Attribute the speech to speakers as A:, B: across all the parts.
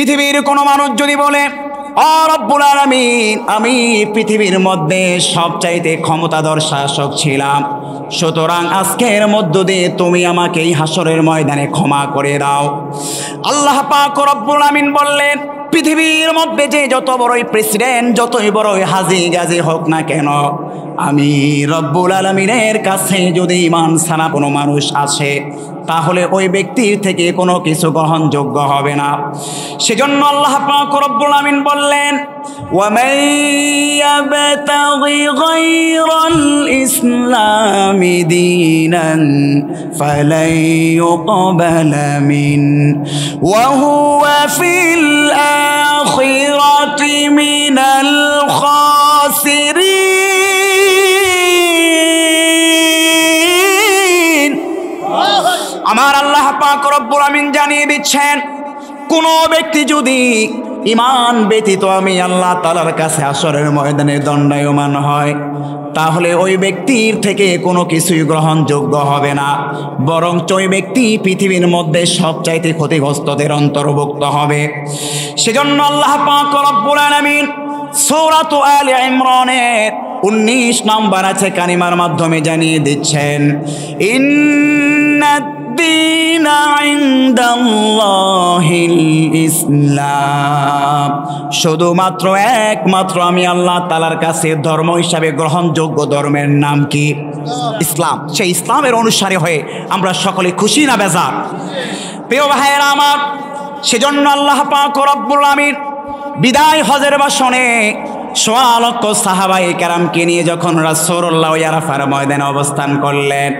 A: পৃথিবীর কোনো মানুষ যদি বলে ও রব্বুল আলামিন, আমি পৃথিবীর মধ্যে সবচাইতে ক্ষমতাধর শাসক ছিলাম, সুতরাং আজকের মধ্য দিয়ে তুমি আমাকে এই হাসরের ময়দানে ক্ষমা করে দাও। আল্লাহ পাক রব্বুল আলামিন বললেন, পৃথিবীর মধ্যে যে যত বড়ই প্রেসিডেন্ট, যতই বড়ই হাজি গাজি হোক না কেন, আমি রব্বুল আলামিনের কাছে যদি ঈমান ছাড়া কোনো মানুষ আসে, তাহলে ওই ব্যক্তির থেকে কোনো কিছু গ্রহণযোগ্য হবে না। সেজন্য আল্লাহ পাক রব্বুল আমিন বললেন, ওয়ামান ইয়াবতাগি গায়রাল ইসলামি দীনান ফালাই ইউকবালা মিন ওয়া হুয়া ফিল আখিরাতি মিনাল খাসিরিন। আমার আল্লাহ পাক রব্বুল আমিন জানিয়ে দিচ্ছেন, কোন ব্যক্তি যদি ঈমান ব্যতীত আমি আল্লাহ তাআলার কাছে হাসরের ময়দানে দণ্ডায়মান হয়, তাহলে ওই ব্যক্তির থেকে কোনো কিছুই গ্রহণযোগ্য হবে না, বরং ওই ব্যক্তি পৃথিবীর মধ্যে সবচাইতে ক্ষতিগ্রস্তদের অন্তর্ভুক্ত হবে। সেজন্য আল্লাহ পাক রব্বুল আলামিন সূরাত আলে ইমরানের 19 নম্বর আছে কালিমার মাধ্যমে জানিয়ে দিচ্ছেন, ইন্নাদ-দীনা ইনদাল্লাহিল ইসলাম, শুধুমাত্র একমাত্র আমি আল্লাহ তাআলার কাছে ধর্ম হিসাবে গ্রহণযোগ্য ধর্মের নাম কি? ইসলাম। সেই ইসলামের অনুসারী হয়ে আমরা সকলে খুশি না বেজার? প্রিয় ভাইয়েরা আমার, সেজন্য আল্লাহ পাক রব্বুল আমিন বিদায় হজের ভাষণে সোয়া লক্ষ সাহাবায়ে কেরামকে নিয়ে যখন রাসূলুল্লাহ আরাফার ময়দানে অবস্থান করলেন,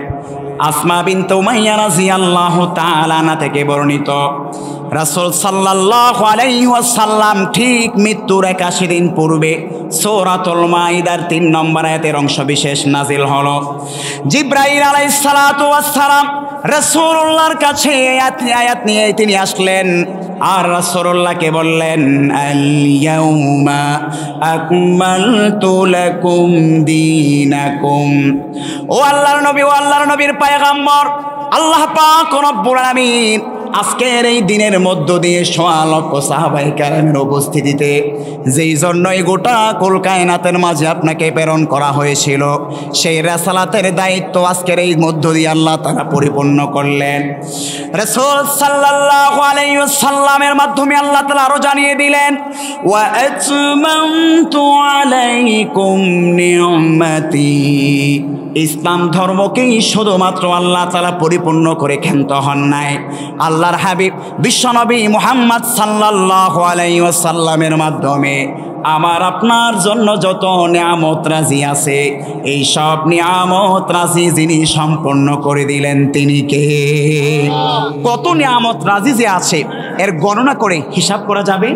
A: আসমা বিনত উমাইয়া রাদিয়াল্লাহু তাআলা আনহা থেকে বর্ণিত, রাসূল সাল্লাল্লাহু আলাইহি ওয়াসাল্লাম ঠিক মৃত্যুর 81 দিন পূর্বে সূরাতুল মাইদার 3 নম্বর আয়াতের অংশ বিশেষ নাজিল হলো। জিবরাইল আলাইহিস সালাতু ওয়াস সালাম রাসূলুল্লাহর কাছে আয়াত নিয়ে তিনি আসলেন, আর রাসূলুল্লাহকে বললেন, আল ইয়াউমা আকমালতু লাকুম দীনাকুম। ও আল্লাহর নবী, ও আল্লাহর নবীর পয়গম্বর, আল্লাহ পাক রব্বুল আলামিন আজকের এই দিনের মধ্য দিয়ে সোয়া লক্ষ সাহাবায়ে কেরামের উপস্থিতিতে যেই জন্যই গোটা কুল কায়নাতের মাঝে আপনাকে প্রেরণ করা হয়েছিল, সেই রাসালাতের দায়িত্ব আজকের এই মধ্য দিয়ে আল্লাহ তাআলা পরিপূর্ণ করলেন। রাসূল সাল্লাল্লাহু আলাইহি ওয়াসাল্লামের মাধ্যমে আল্লাহ তাআলা আরো জানিয়ে দিলেন, ওয়া আতমামতু আলাইকুম নি'মাতি, ইসলাম ধর্মকেই শুধুমাত্র আল্লাহ তাআলা পরিপূর্ণ করে ক্ষান্ত হন নাই, আল্লাহর হাবিব বিশ্বনবী মুহাম্মদ সাল্লাল্লাহু আলাইহি ওয়াসাল্লামের মাধ্যমে আমার আপনার জন্য যত নিয়ামত রাজি আছে, এই সব নিয়ামত রাজি যিনি সম্পূর্ণ করে দিলেন তিনি কে? কত নিয়ামত রাজি যে আছে এর গণনা করে হিসাব করা যাবে?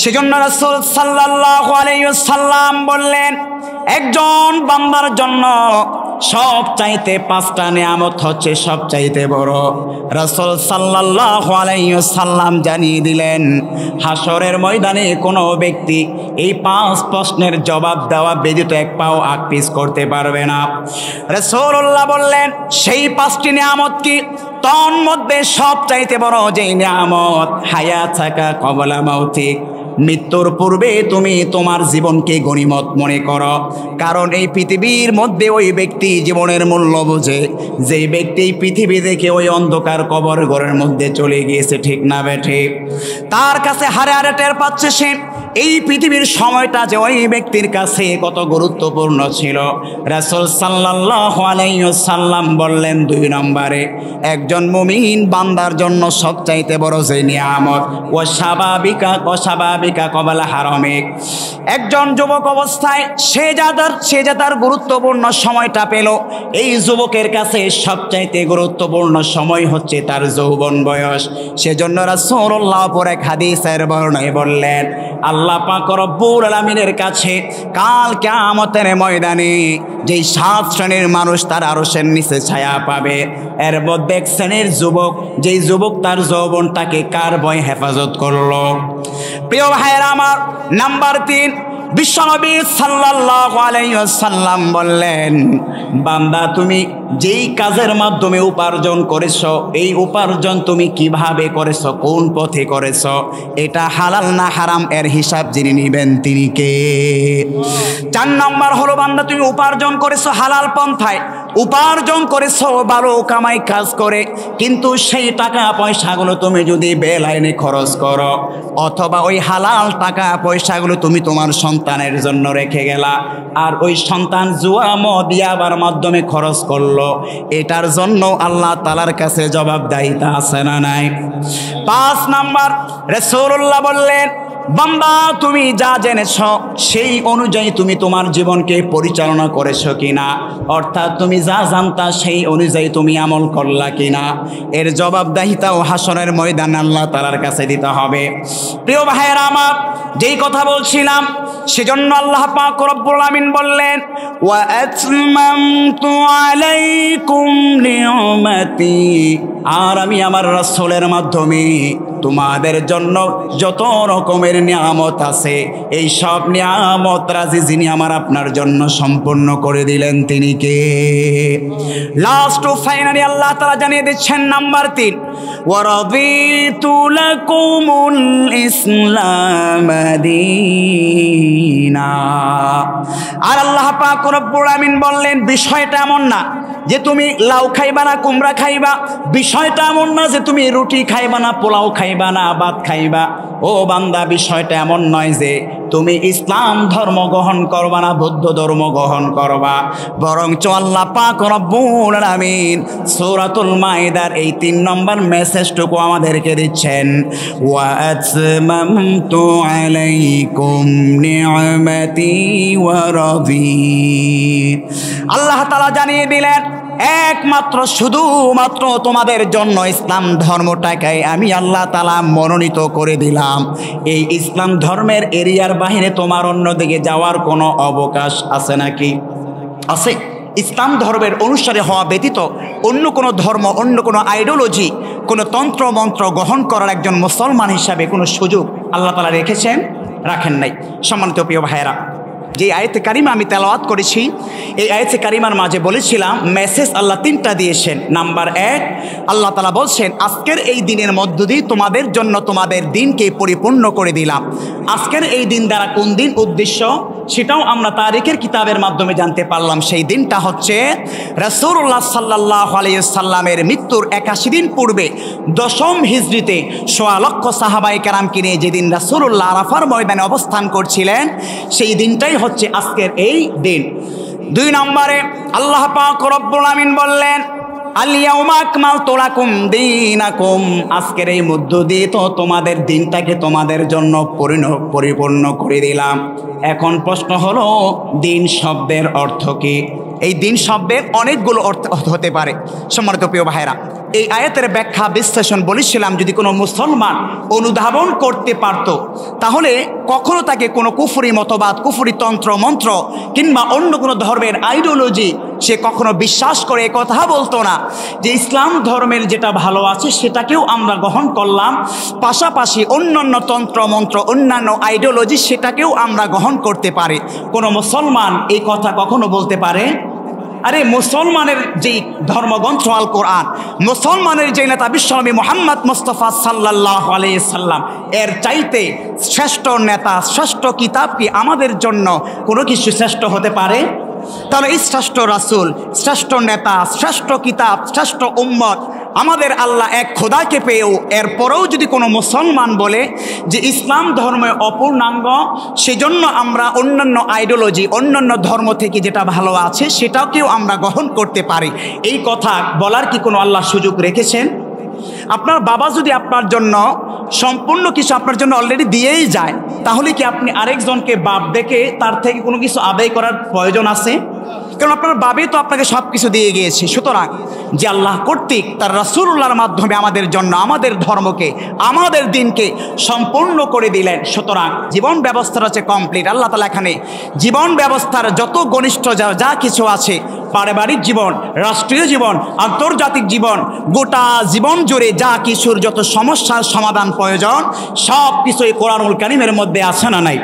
A: সেজন্য রাসূল সাল্লাল্লাহু আলাইহি ওয়াসাল্লাম বললেন, একজন বান্দার জন্য সবচাইতে 5টা নিয়ামত হচ্ছে সবচাইতে বড়। রাসূল সাল্লাল্লাহু আলাইহি ওয়াসাল্লাম জানিয়ে দিলেন, হাসরের ময়দানে কোনো ব্যক্তি এই 5 প্রশ্নের জবাব দেওয়া ব্যতীত এক পাও আকপিস করতে পারবে না। রাসূলুল্লাহ বললেন, সেই 5টি নিয়ামত কি? তার মধ্যে সবচাইতে বড় যে নিয়ামত, হায়াত থাকা কবলা মাউতিক, মৃত্যুর পূর্বে তুমি তোমার জীবনকে গনিমত মনে করো, কারণ এই পৃথিবীর মধ্যে ওই ব্যক্তি জীবনের মূল্য বোঝে যে ব্যক্তি পৃথিবী থেকে ওই অন্ধকার কবর ঘরের মধ্যে চলে গিয়েছে, ঠিক না বেঠে? তার কাছে হারে হারে টের পাচ্ছে সে এই পৃথিবীর সময়টা যে ওই ব্যক্তির কাছে কত গুরুত্বপূর্ণ ছিল। রাসূল সাল্লাল্লাহু আলাইহি ওয়াসাল্লাম বললেন, 2 নম্বরে একজন মুমিন বান্দার জন্য সবচাইতে বড় যে নিয়ামত, ওয়াসাবাবিকা কবলা হারামিক, একজন যুবক অবস্থায় সে যে তার গুরুত্বপূর্ণ সময়টা পেল, এই যুবকের কাছে সবচাইতে গুরুত্বপূর্ণ সময় হচ্ছে তার যৌবন বয়স। সেজন্য রাসূলুল্লাহ পরে এক হাদিসের বর্ণনায় বললেন, আল্লাহ পাক রব্বুল আলামিনের কাছে কাল কিয়ামতের ময়দানে যেই 7 শ্রেণীর মানুষ তার আরশের নিচে ছায়া পাবে, এর মধ্যে এক শ্রেণীর যুবক, যেই যুবক তার যৌবনটাকে কার ভয়ে হেফাজত করলো। প্রিয় ভাইয়েরা আমার, নাম্বার 3, বিশ্বনবী সাল্লাল্লাহু আলাইহি ওয়াসাল্লাম বললেন, বান্দা তুমি যেই কাজের মাধ্যমে উপার্জন করেছ, এই উপার্জন তুমি কিভাবে করেছ, কোন পথে করেছ, এটা হালাল না হারাম এর হিসাব যিনি নেবেন তিনি কে? 4 নম্বর হলো বান্দা তুমি উপার্জন করেছো হালাল পন্থায়, উপার্জন করেছো ভালো কামাই কাজ করে, কিন্তু সেই টাকা পয়সাগুলো তুমি যদি বেলাইনে খরচ করো, অথবা ওই হালাল টাকা পয়সাগুলো তুমি তোমার সন্তানের জন্য রেখে গেলা, আর ওই সন্তান জুয়া মদ ইয়াবার মাধ্যমে খরচ করলো, এটার জন্য আল্লাহ তাআলার কাছে জবাবদাহিতা আছে না নাই? 5 নাম্বার রাসূলুল্লাহ বললেন, বান্দা তুমি যা জেনেছ সেই অনুযায়ী তুমি তোমার জীবনকে পরিচালনা করেছো কিনা, অর্থাৎ তুমি যা জানতা সেই অনুযায়ী তুমি আমল করলা কিনা, এর জবাবদাহিতা ও হাসরের ময়দানে আল্লাহ তাআলার কাছে দিতে হবে। প্রিয় ভাইয়েরা আমার, যেই কথা বলছিলাম সেজন্য আল্লাহ পাক রব্বুল আমিন বললেন, ওয়া আতমামতু আলাইকুম নি'মাতি, আর আমি আমার রাসূলের মাধ্যমে তোমাদের জন্য যত রকমের নিয়ামত আছে এই সব নিয়ামত রাজি যিনি আমার আপনার জন্য সম্পূর্ণ করে দিলেন তিনি কে? লাস্ট ও ফাইনালি আল্লাহ তাআলা জানিয়ে দিচ্ছেন নাম্বার 3, ওয়া রাদিতু লাকুমুল ইসলাম দীনা। আর আল্লাহ পাক রব্বুল আমিন বললেন, বিষয়টা এমন না যে তুমি লাউ খাইবা না কুমড়া খাইবা, বিষয়টা এমন না যে তুমি রুটি খাইবা না পোলাও খাইবা না ভাত খাইবা। ও বান্দা, বিষয়টা এমন নয় যে তুমি ইসলাম ধর্ম গ্রহণ করবা না বৌদ্ধ ধর্ম গ্রহণ করবা, বরঞ্চ আল্লাহ পাক রব্বুল আমিন সূরাতুল মাইদার এই 3 নম্বর মেসেজটুকু আমাদেরকে দিচ্ছেন, ওয়া আতমামতু আলাইকুম নি'মাতি ওয়া রাদিত। আল্লাহ তাআলা জানিয়ে দিলেন, একমাত্র শুধুমাত্র তোমাদের জন্য ইসলাম ধর্মটাকে আমি আল্লাহ তাআলা মনোনীত করে দিলাম। এই ইসলাম ধর্মের এরিয়ার বাইরে তোমার অন্যদিকে যাওয়ার কোনো অবকাশ আছে নাকি? আছে? ইসলাম ধর্মের অনুসারী হওয়া ব্যতীত অন্য কোনো ধর্ম, অন্য কোনো আইডিওলজি, কোনো তন্ত্র মন্ত্র গ্রহণ করার একজন মুসলমান হিসাবে কোনো সুযোগ আল্লাহ তাআলা রেখেছেন? রাখেন নাই। সম্মানিত প্রিয় ভাইয়েরা, যে আয়াতে কারিমা আমি তেলাওয়াত করেছি, এই আয়াতে কারিমার মাঝে বলেছিলাম মেসেজ আল্লাহ 3টা দিয়েছেন। নাম্বার 1, আল্লাহ তাআলা বলছেন, আজকের এই দিনের মধ্য দিয়ে তোমাদের জন্য তোমাদের দিনকে পরিপূর্ণ করে দিলাম। আজকের এই দিন দ্বারা কোন দিন উদ্দেশ্য সেটাও আমরা তারিখের কিতাবের মাধ্যমে জানতে পারলাম। সেই দিনটা হচ্ছে রাসূলুল্লাহ সাল্লাল্লাহু আলাইহি সাল্লামের মৃত্যুর 81 দিন পূর্বে 10ম হিজরিতে 1.25 লক্ষ সাহাবায়ে কেরামকে নিয়ে যেদিন রাসূলুল্লাহ আরাফার ময়দানে অবস্থান করছিলেন, সেই দিনটাই হচ্ছে আজকের এই দিন। 2 নম্বরে আল্লাহ পাক রব্বুল আমিন বললেন, আল-ইয়াউমা আকমালতু লাকুম দীনাকুম, আজকের এই মধ্য দিয়ে তো তোমাদের দিনটাকে তোমাদের জন্য পরিপূর্ণ করে দিলাম। এখন প্রশ্ন হলো, দিন শব্দের অর্থ কি? এই দিন শব্দের অনেকগুলো অর্থ হতে পারে। সম্মানিত প্রিয় ভাইরা, এই আয়াতের ব্যাখ্যা বিশ্লেষণ বলেছিলাম, যদি কোনো মুসলমান অনুধাবন করতে পারত তাহলে কখনো তাকে কোনো কুফরি মতবাদ, কুফরি তন্ত্র মন্ত্র কিংবা অন্য কোনো ধর্মের আইডিওলজি সে কখনো বিশ্বাস করে কথা বলতো না যে ইসলাম ধর্মের যেটা ভালো আছে সেটাকেও আমরা গ্রহণ করলাম, পাশাপাশি অন্যান্য তন্ত্র মন্ত্র, অন্যান্য আইডিওলজি সেটাকেও আমরা গ্রহণ করতে পারি। কোনো মুসলমান এই কথা কখনো বলতে পারে? আরে মুসলমানের যেই ধর্মগ্রন্থ আল কোরআন, মুসলমানের যে নেতা বিশ্বনবী মুহাম্মদ মুস্তাফা সাল্লাল্লাহু আলাইহি সাল্লাম, এর চাইতে শ্রেষ্ঠ নেতা, শ্রেষ্ঠ কিতাব কি আমাদের জন্য কোনো কিছু শ্রেষ্ঠ হতে পারে? তাহলে এই শ্রেষ্ঠ রাসূল, শ্রেষ্ঠ নেতা, শ্রেষ্ঠ কিতাব, শ্রেষ্ঠ উম্মত আমাদের আল্লাহ এক খোদাকে পেয়েও এরপরেও যদি কোনো মুসলমান বলে যে ইসলাম ধর্মের অপূর্ণাঙ্গ, সেজন্য আমরা অন্যান্য আইডিওলজি, অন্যান্য ধর্ম থেকে যেটা ভালো আছে সেটাকেও আমরা গ্রহণ করতে পারি, এই কথা বলার কি কোনো আল্লাহ সুযোগ রেখেছেন? আপনার বাবা যদি আপনার জন্য সম্পূর্ণ কিছু আপনার জন্য অলরেডি দিয়েই যায়, তাহলে কি আপনি আরেকজনকে বাপ দেখে তার থেকে কোনো কিছু আদায় করার প্রয়োজন আছে? কারণ আপনার বাবাই তো আপনাকে সব কিছু দিয়ে গিয়েছে। সুতরাং যে আল্লাহ কর্তৃক তার রাসূলুল্লাহর মাধ্যমে আমাদের জন্য আমাদের ধর্মকে, আমাদের দিনকে সম্পূর্ণ করে দিলেন, সুতরাং জীবন ব্যবস্থাটা হচ্ছে কমপ্লিট। আল্লাহ তাআলা এখানে জীবন ব্যবস্থার যত ঘনিষ্ঠ যা কিছু আছে, পারিবারিক জীবন, রাষ্ট্রীয় জীবন, আন্তর্জাতিক জীবন, গোটা জীবন জুড়ে যা কিছুর যত সমস্যার সমাধান প্রয়োজন সব কিছুই কোরআনুল কারীমের মধ্যে আছে না নাই?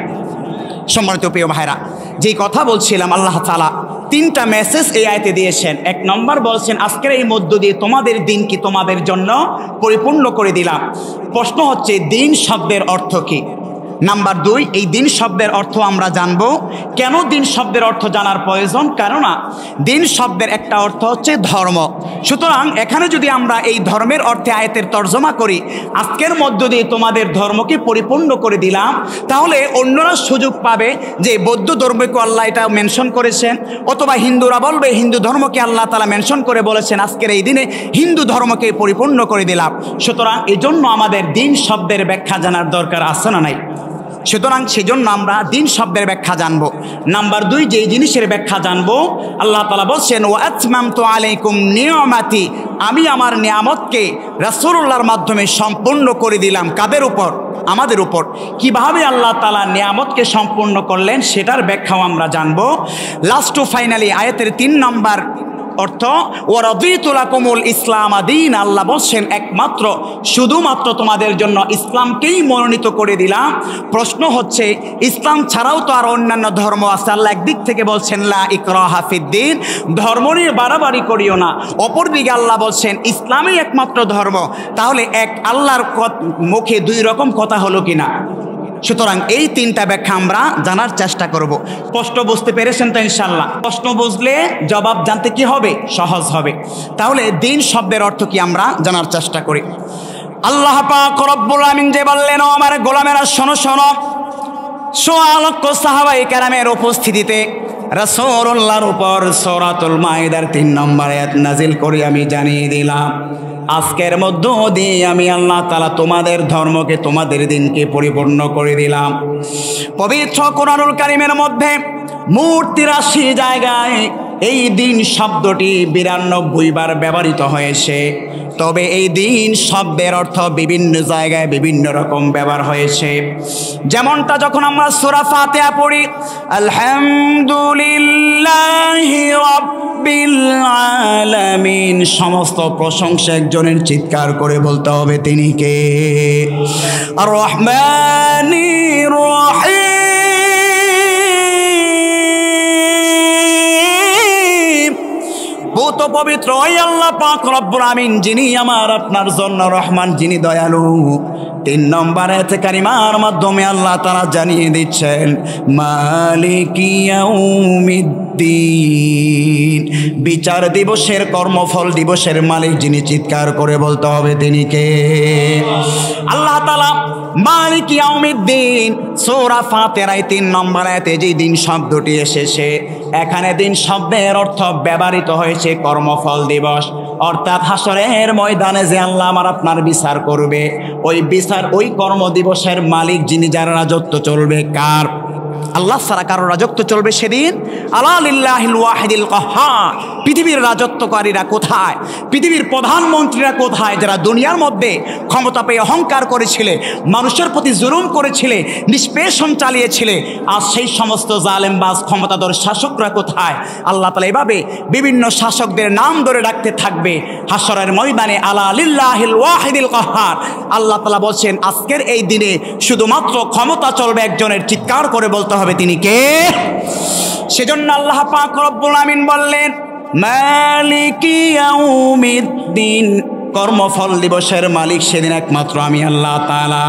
A: সম্মানিত প্রিয় ভাইরা, যেই কথা বলছিলাম, আল্লাহ তাআলা তিনটা মেসেজ এই আয়াতে দিয়েছেন। এক নম্বর বলছেন আজকের এই মধ্য দিয়ে তোমাদের দিন কি তোমাদের জন্য পরিপূর্ণ করে দিলাম। প্রশ্ন হচ্ছে দিন শব্দের অর্থ কি? নাম্বার 2, এই দিন শব্দের অর্থ আমরা জানব। কেন দিন শব্দের অর্থ জানার প্রয়োজন? কেননা দিন শব্দের একটা অর্থ হচ্ছে ধর্ম। সুতরাং এখানে যদি আমরা এই ধর্মের অর্থে আয়াতের তর্জমা করি, আজকের মধ্য দিয়ে তোমাদের ধর্মকে পরিপূর্ণ করে দিলাম, তাহলে অন্যরা সুযোগ পাবে যে বৌদ্ধ ধর্মকে আল্লাহ এটা মেনশন করেছেন, অথবা হিন্দুরা বলবে হিন্দু ধর্মকে আল্লাহ তাআলা মেনশন করে বলেছেন আজকের এই দিনে হিন্দু ধর্মকে পরিপূর্ণ করে দিলাম। সুতরাং এই জন্য আমাদের দিন শব্দের ব্যাখ্যা জানার দরকার আছে না নাই? সুতরাং সেজন্য আমরা দিন শব্দের ব্যাখ্যা জানব। নাম্বার 2, যেই জিনিসের ব্যাখ্যা জানব, আল্লাহ তাআলা বলছেন ওয়া আতমামতু আলাইকুম নিয়ামাতি, আমি আমার নিয়ামতকে রাসূলুল্লাহর মাধ্যমে সম্পূর্ণ করে দিলাম। কাদের উপর? আমাদের উপর। কিভাবে আল্লাহ তাআলা নিয়ামতকে সম্পূর্ণ করলেন সেটার ব্যাখ্যাও আমরা জানব। লাস্ট টু ফাইনালি আয়াতের 3 নম্বর অর্থ ওয়া রাদিতু লাকুমুল ইসলাম দীন, আল্লাহ বলছেন একমাত্র শুধুমাত্র তোমাদের জন্য ইসলামকেই মনোনীত করে দিলাম। প্রশ্ন হচ্ছে ইসলাম ছাড়াও তো আর অন্যান্য ধর্ম আছে। আল্লাহ একদিক থেকে বলছেন লা ইকরাহা ফিদ্দিন, ধর্ম নিয়ে বাড়াবাড়ি করিও না। অপরদিকে আল্লাহ বলছেন ইসলামই একমাত্র ধর্ম। তাহলে এক আল্লাহর মুখে 2 রকম কথা হলো কিনা? সুতরাং এই 3টা ব্যাখ্যা আমরা জানার চেষ্টা করব। প্রশ্ন বুঝতে পেরেছেন তো ইনশাআল্লাহ? প্রশ্ন বুঝলে জবাব জানতে কি হবে? সহজ হবে। তাহলে দিন শব্দের অর্থ কি আমরা জানার চেষ্টা করি। আল্লাহ পাক রব্বুল আমিন যে বললেন ও আমার গোলামেরা শোনো শোনো, 100 লক্ষ সাহাবায়ে কেরামের উপস্থিতিতে রাসূলুল্লাহর উপর সূরাতুল মাইদার 3 নম্বর আয়াত নাজিল করে আমি জানিয়ে দিলাম আজকের মধ্য দিয়ে আমি আল্লাহ তাআলা তোমাদের ধর্মকে তোমাদের দিনকে পরিপূর্ণ করে দিলাম। পবিত্র কোরআনুল কারীমের মধ্যে মোট 83 জায়গায় এই দিন শব্দটি 92 বার ব্যবহৃত হয়েছে। তবে এই দিন শব্দের অর্থ বিভিন্ন জায়গায় বিভিন্ন রকম ব্যবহার হয়েছে। যেমনটা যখন আমরা সূরা ফাতিহা পড়ি, আলহামদুলিল্লাহি রাব্বিল আলামিন, সমস্ত প্রশংসা একজনের, চিৎকার করে বলতে হবে তিনি কে? আর রহমানির রহিম, বহুত পবিত্র ওই আল্লাহ পাক রব্বুল আমিন যিনি আমার আপনার জন্য রহমান, যিনি দয়ালু। 3 নম্বর আয়াতে কারিমার মাধ্যমে আল্লাহ তাআলা জানিয়ে দিচ্ছেন মালিকি ইয়াউমিদ্দিন, বিচার দিবসের, কর্মফল দিবসের মালিক যিনি, চিৎকার করে বলতে হবে তিনি কে? আল্লাহ তাআলা মালিক ইয়াউমিদ্দিন। সূরা ফাতিহার 3 নম্বর আয়াতে যে দিন শব্দটি এসেছে, এখানে দিন শব্দের অর্থ ব্যবহৃত হয়েছে কর্মফল দিবস, অর্থাৎ হাসরের ময়দানে যে আল্লাহ আমার আপনার বিচার করবে, ওই বিচার, ওই কর্ম দিবসের মালিক যিনি, যার রাজত্ব চলবে কার? আল্লাহ ছাড়া কারো রাজত্ব চলবে সেদিন? আলা লিল্লাহিল ওয়াহিদিল কাহ্হার। পৃথিবীর রাজত্বকারীরা কোথায়? পৃথিবীর প্রধানমন্ত্রীরা কোথায়, যারা দুনিয়ার মধ্যে ক্ষমতা পেয়ে অহংকার করেছিলে, মানুষের প্রতি জুলুম করেছিলে, নিষ্পেষণ চালিয়েছিলে? আর সেই সমস্ত জালেমবাজ ক্ষমতাধর শাসকরা কোথায়? আল্লাহ তাআলা এভাবে বিভিন্ন শাসকদের নাম ধরে ডাকতে থাকবে হাসরের ময়দানে, আলা লিল্লাহিল ওয়াহিদিল কাহ্হার। আল্লাহ তাআলা বলছেন আজকের এই দিনে শুধুমাত্র ক্ষমতা চলবে একজনের, চিৎকার করে বলতে হবে তিনি কে? সেজন্য আল্লাহ পাক রব্বুল আমিন বললেন মালিকি ইয়াউমিদ্দিন, কর্মফল দিবসের মালিক সেদিন একমাত্র আমি আল্লাহ তাআলা।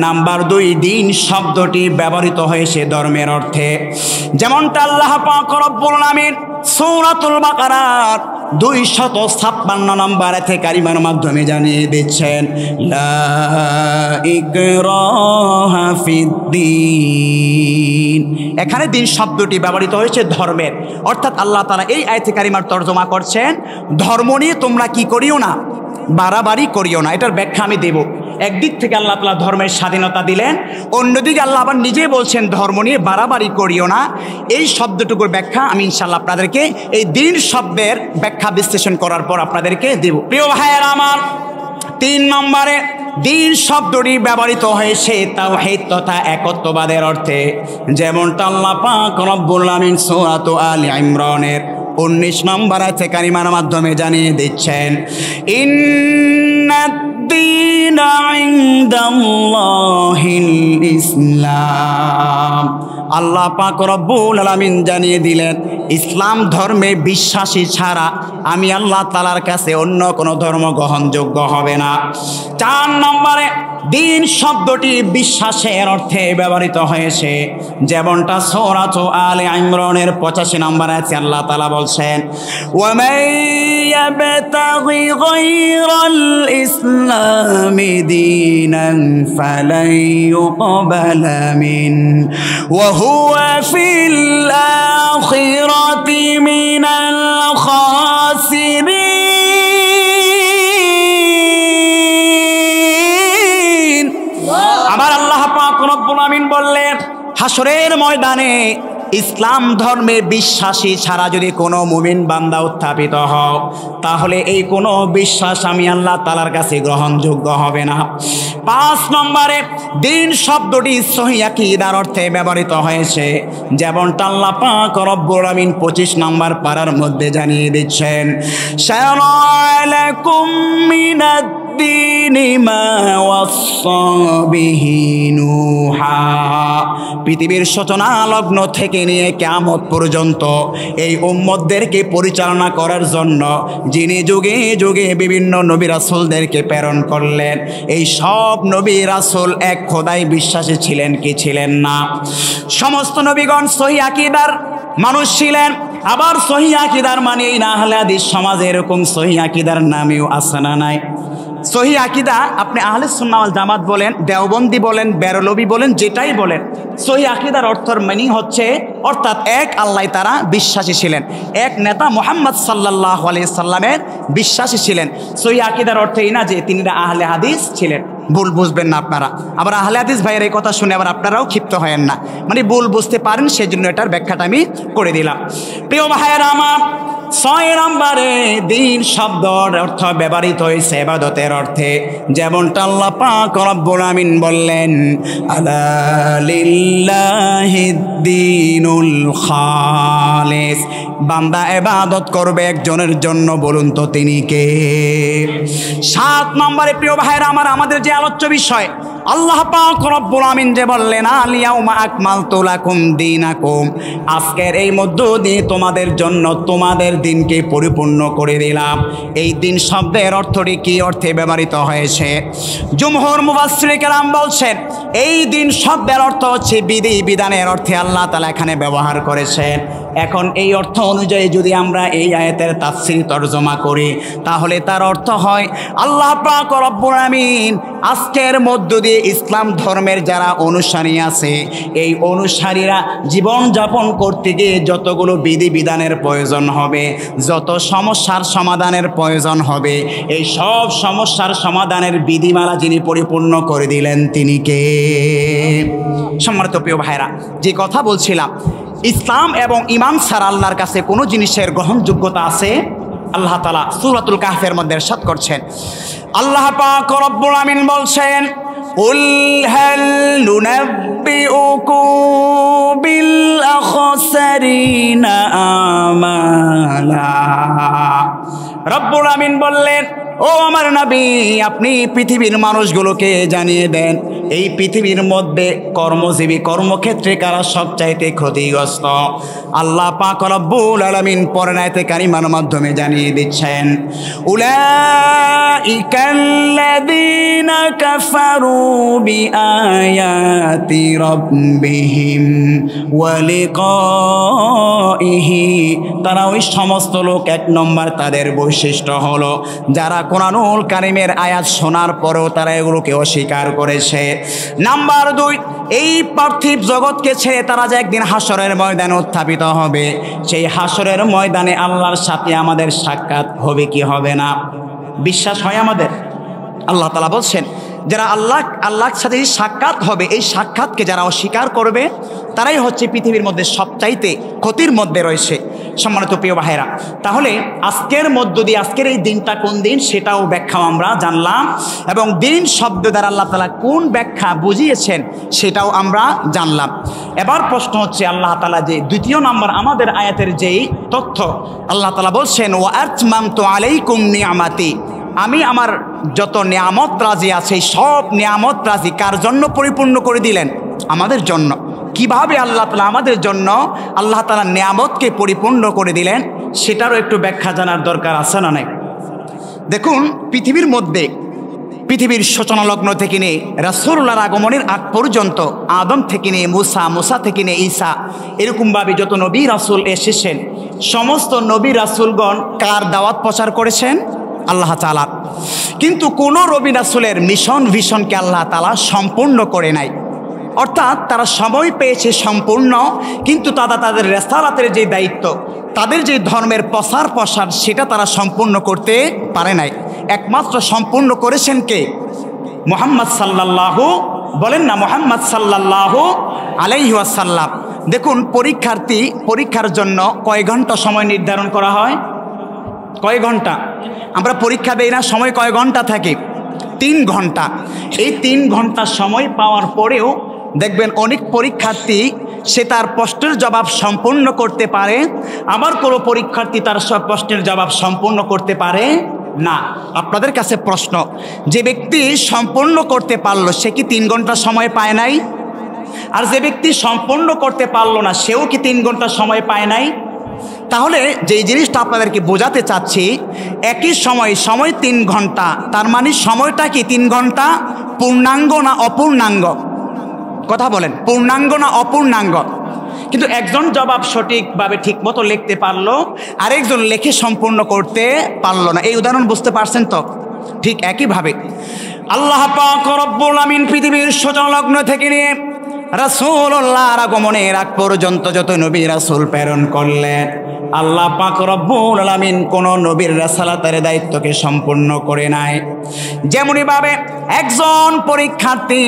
A: নাম্বার 2, দিন শব্দটি ব্যবহৃত হয়েছে ধর্মের অর্থে। যেমনটা আল্লাহ পাক রব্বুল আমিন সূরাতুল বাকারার 256 নম্বর আয়াতে কারিমার মাধ্যমে জানিয়ে দিচ্ছেন লা ইকরাহা ফিদ্দিন। এখানে দিন শব্দটি ব্যবহৃত হয়েছে ধর্মের, অর্থাৎ আল্লাহ তাআলা এই আয়াতে কারিমার তর্জমা করছেন ধর্ম নিয়ে তোমরা কি করিও না, বাড়াবাড়ি করিও না। এটার ব্যাখ্যা আমি দেব। একদিক থেকে আল্লাহ তাআলা ধর্মের স্বাধীনতা দিলেন, অন্যদিকে আল্লাহ আবার নিজে বলছেন ধর্ম নিয়ে বাড়াবাড়ি করিও না। এই শব্দটুকুর ব্যাখ্যা আমি ইনশাআল্লাহ আপনাদেরকে এই দিন শব্দের ব্যাখ্যা বিশ্লেষণ করার পর আপনাদেরকে দেব। প্রিয় ভাইয়েরা আমার, 3 নম্বরে দিন শব্দটি ব্যবহৃত হয়েছে তাওহীদ তথা একত্ববাদের অর্থে। যেমনটা আল্লাহ পাক রব্বুল আমিন সূরা আলে ইমরানের 19 নম্বর আয়াতে কারিমার মাধ্যমে জানিয়ে দিচ্ছেন ইন্নাদ-দীনা ইনদাল্লাহিল ইসলাম। আল্লাহ পাক রব্বুল আলামিন জানিয়ে দিলেন ইসলাম ধর্মে বিশ্বাসী ছাড়া আমি আল্লাহ তাআলার কাছে অন্য কোনো ধর্ম গ্রহণযোগ্য হবে না। 4 নম্বরে দিন শব্দটি বিশ্বাসের অর্থে ব্যবহৃত হয়েছে, যেমনটা সূরা আলে ইমরানের 85 নম্বর আয়াতে আল্লাহ তাআলা বলছেন ওয়া মান ইয়াবতাগি গায়রাল ইসলামি দীনান ফালান ইউকবালা মিন ওয়া হুয়া ফিল আখিরাতি মিনাল খাসিরিন। আবার আল্লাহ পাক রব্বুল আমিন বললেন হাসরের ময়দানে ইসলাম ধর্মে বিশ্বাসী ছাড়া যদি কোনো মুমিন বান্দা উত্থাপিত হও তাহলে এই কোনো বিশ্বাস আমি আল্লাহ তাআলার কাছে গ্রহণযোগ্য হবে না। 5 নম্বরে দিন শব্দটি সহিহ আকীদার অর্থে ব্যবহৃত হয়েছে, যেমনটা আল্লাহ পাক রব্বুল আমিন 25 নম্বর পারার মধ্যে জানিয়ে দিচ্ছেন শারা'a লাকুম মিনাদ দীনি মা ওয়াসসা বিহি নূহা। পৃথিবীর সূচনা লগ্ন থেকে নিয়ে কিয়ামত পর্যন্ত এই উম্মতদেরকে পরিচালনা করার জন্য যিনি যুগে যুগে বিভিন্ন নবী রাসূলদেরকে প্রেরণ করলেন, এই সব নবী রাসূল এক খোদায় বিশ্বাসী ছিলেন কি ছিলেন না? সমস্ত নবীগণ সহিহ আকীদার মানুষ ছিলেন। আবার সহিহ আকীদার মানে না আহলে হাদিস সমাজে এরকম সহিহ আকীদার নামেও আছে না নাই? সহিহ আকীদা আপনি আহলে সুন্নাহ ওয়াল জামাত বলেন, দেওবন্দি বলেন, বেরলভী বলেন, যেটাই বলেন, সহিহ আকীদার অর্থের মিনিং হচ্ছে অর্থাৎ এক আল্লাহ তারা বিশ্বাসী ছিলেন, এক নেতা মুহাম্মদ সাল্লাল্লাহু আলাইহি সাল্লামের বিশ্বাসী ছিলেন। সহিহ আকীদার অর্থ এই না যে তিনি আহলে হাদিস ছিলেন, ভুল বুঝবেন না আপনারা। আবার আহলে হাদিস ভাইয়ের এই কথা শুনে আবার আপনারাও ক্ষিপ্ত হয়েন না, মানে ভুল বুঝতে পারেন সেজন্য এটার ব্যাখ্যাটা আমি করে দিলাম। প্রিয় ভাইয়েরা আমার, 6 নম্বরে দিন শব্দের অর্থ ব্যবহৃত হয়েছে ইবাদতের অর্থে, যেমনটা আল্লাহ পাক রব্বুল আমিন বললেন আলা লিল্লাহিদ দীনুল খালিস। বান্দা ইবাদত করবে একজনের জন্য, বলুন তো তিনি কে? 7 নম্বরে প্রিয় ভাইরা আমার, আমাদের যে আলোচ্য বিষয় আল্লাহ পাক রব্বুল আমিন যে বললেন আল ইয়াউমা আকমালতু লাকুম দীনাকুম, আজকের এই মধ্য দিয়ে তোমাদের জন্য তোমাদের দিনকে পরিপূর্ণ করে দিলাম। এই দিন শব্দের অর্থটি কি অর্থে ব্যবহৃত হয়েছে? জুমহুর মুফাসসির কেরাম বলছেন এই দিন শব্দের অর্থ হচ্ছে বিধি বিধানের অর্থে আল্লাহ তাআলা এখানে ব্যবহার করেছেন। এখন এই অর্থ অনুযায়ী যদি আমরা এই আয়াতের তাফসীর তরজমা করি তাহলে তার অর্থ হয় আল্লাহ পাক রব্বুল আমিন আজকের মধ্য দিয়ে ইসলাম ধর্মের যারা অনুসারী আছে এই অনুসারীরা জীবন যাপন করতে গিয়ে যতগুলো বিধি বিধানের প্রয়োজন হবে, যত সমস্যার সমাধানের প্রয়োজন হবে, এই সব সমস্যার সমাধানের বিধিমালা যিনি পরিপূর্ণ করে দিলেন তিনি কে? সম্মানিত প্রিয় ভাইরা, যে কথা বলছিলাম ইসলাম এবং ঈমান ছাড়া আল্লাহর কাছে কোনো জিনিসের গ্রহণযোগ্যতা আছে? আল্লাহ তাআলা সূরাতুল কাহফের মধ্যে ইরশাদ করছেন, আল্লাহ পাক রব্বুল আমিন বলছেন কুল হাল নুনাব্বিউকুম বিল আখসারিনা আমালা। রব্বুল আমিন বললেন ও আমার নবী আপনি পৃথিবীর মানুষগুলোকে জানিয়ে দেন এই পৃথিবীর মধ্যে কর্মজীবী কর্মক্ষেত্রে কারা সবচাইতে ক্ষতিগ্রস্ত। আল্লাহ পাক রব্বুল আলামিন পরের আয়াতে কারিমার মাধ্যমে জানিয়ে দিচ্ছেন উলাইকাল্লাযীনা কাফারু বিআয়াতি রাব্বিহিম ওয়া লিকাইহি, তারা ওই সমস্ত লোক, 1 নম্বর তাদের বৈশিষ্ট্য হলো যারা কোরআনুল কারীমের আয়াত শোনার পরেও তারা এগুলোকে অস্বীকার করেছে। নাম্বার 2, এই পার্থিব জগৎকে ছেড়ে তারা যে একদিন হাসরের ময়দানে উত্থাপিত হবে, সেই হাসরের ময়দানে আল্লাহর সাথে আমাদের সাক্ষাৎ হবে কি হবে না? বিশ্বাস হয় আমাদের? আল্লাহ তাআলা বলছেন যারা আল্লাহর সাথে সাক্ষাৎ হবে, এই সাক্ষাৎকে যারা অস্বীকার করবে তারাই হচ্ছে পৃথিবীর মধ্যে সবচাইতে ক্ষতির মধ্যে রয়েছে। সম্মানিত প্রিয় ভাইরা, তাহলে আজকের মধ্য দিয়ে আজকের এই দিনটা কোন দিন সেটাও ব্যাখ্যা আমরা জানলাম, এবং দিন শব্দ দ্বারা আল্লাহ তাআলা কোন ব্যাখ্যা বুঝিয়েছেন সেটাও আমরা জানলাম। এবার প্রশ্ন হচ্ছে আল্লাহ তাআলা যে 2 নম্বর আমাদের আয়াতের যেই তথ্য আল্লাহ তাআলা বলছেন ওয়া আতমামতু আলাইকুম নিয়ামাতি, আমি আমার যত নিয়ামত রাজি আছে সব নিয়ামত রাজি কার জন্য পরিপূর্ণ করে দিলেন? আমাদের জন্য। কিভাবে আল্লাহ তাআলা আমাদের জন্য আল্লাহ তাআলা নিয়ামতকে পরিপূর্ণ করে দিলেন সেটারও একটু ব্যাখ্যা জানার দরকার আছে না নাই? দেখুন, পৃথিবীর মধ্যে পৃথিবীর সূচনালগ্ন থেকে নিয়ে রাসূলুল্লাহর আগমনের আগ পর্যন্ত আদম থেকে নিয়ে মুসা, মুসা থেকে নিয়ে ঈসা, এরকমভাবে যত নবী রাসূল এসেছেন সমস্ত নবী রাসূলগণ কার দাওয়াত প্রচার করেছেন? আল্লাহ তাআলা। কিন্তু কোনো নবী রাসূলের মিশন ভিশনকে আল্লাহ তাআলা সম্পূর্ণ করে নাই। অর্থাৎ তারা সময় পেয়েছে সম্পূর্ণ, কিন্তু তাদের রেসালাতের যে দায়িত্ব, তাদের যে ধর্মের প্রসার প্রসার সেটা তারা সম্পূর্ণ করতে পারে নাই। একমাত্র সম্পূর্ণ করেছেন কে? মুহাম্মদ সাল্লাল্লাহু, বলেন না মুহাম্মদ সাল্লাল্লাহু আলাইহি ওয়াসাল্লাম। দেখুন, পরীক্ষার জন্য কয় ঘন্টা সময় নির্ধারণ করা হয়? কয় ঘন্টা? আমরা পরীক্ষা দেই না, সময় কয় ঘন্টা থাকে? 3 ঘন্টা। এই 3 ঘন্টা সময় পাওয়ার পরেও দেখবেন অনেক পরীক্ষার্থী সে তার প্রশ্নের জবাব সম্পূর্ণ করতে পারে, আবার কোনো পরীক্ষার্থী তার সব প্রশ্নের জবাব সম্পূর্ণ করতে পারে না। আপনাদের কাছে প্রশ্ন, যে ব্যক্তি সম্পূর্ণ করতে পারলো সে কি 3 ঘন্টা সময় পায় নাই? আর যে ব্যক্তি সম্পূর্ণ করতে পারলো না সেও কি 3 ঘন্টা সময় পায় নাই? তাহলে যেই জিনিসটা আপনাদেরকে বোঝাতে চাচ্ছি, একই সময় 3 ঘন্টা, তার মানে সময়টা কি 3 ঘন্টা? পূর্ণাঙ্গ না অপূর্ণাঙ্গ? কথা বলেন, পূর্ণাঙ্গ না অপূর্ণাঙ্গ? কিন্তু একজন জবাব সঠিকভাবে ঠিকমতো লিখতে পারলো, আরেকজন লেখে সম্পূর্ণ করতে পারলো না। এই উদাহরণ বুঝতে পারছেন তো? ঠিক একইভাবে আল্লাহ পাক রব্বুল আমিন পৃথিবীর সূচনালগ্ন থেকে নিয়ে রাসূলুল্লাহর আগমনের আগ পর্যন্ত যত নবী রাসূল প্রেরণ করলেন, আল্লাহ পাক রব্বুল আমিন কোন নবীর রাসালাতের দায়িত্বকে সম্পূর্ণ করে নাই। যেমনইভাবে একজন পরীক্ষার্থী,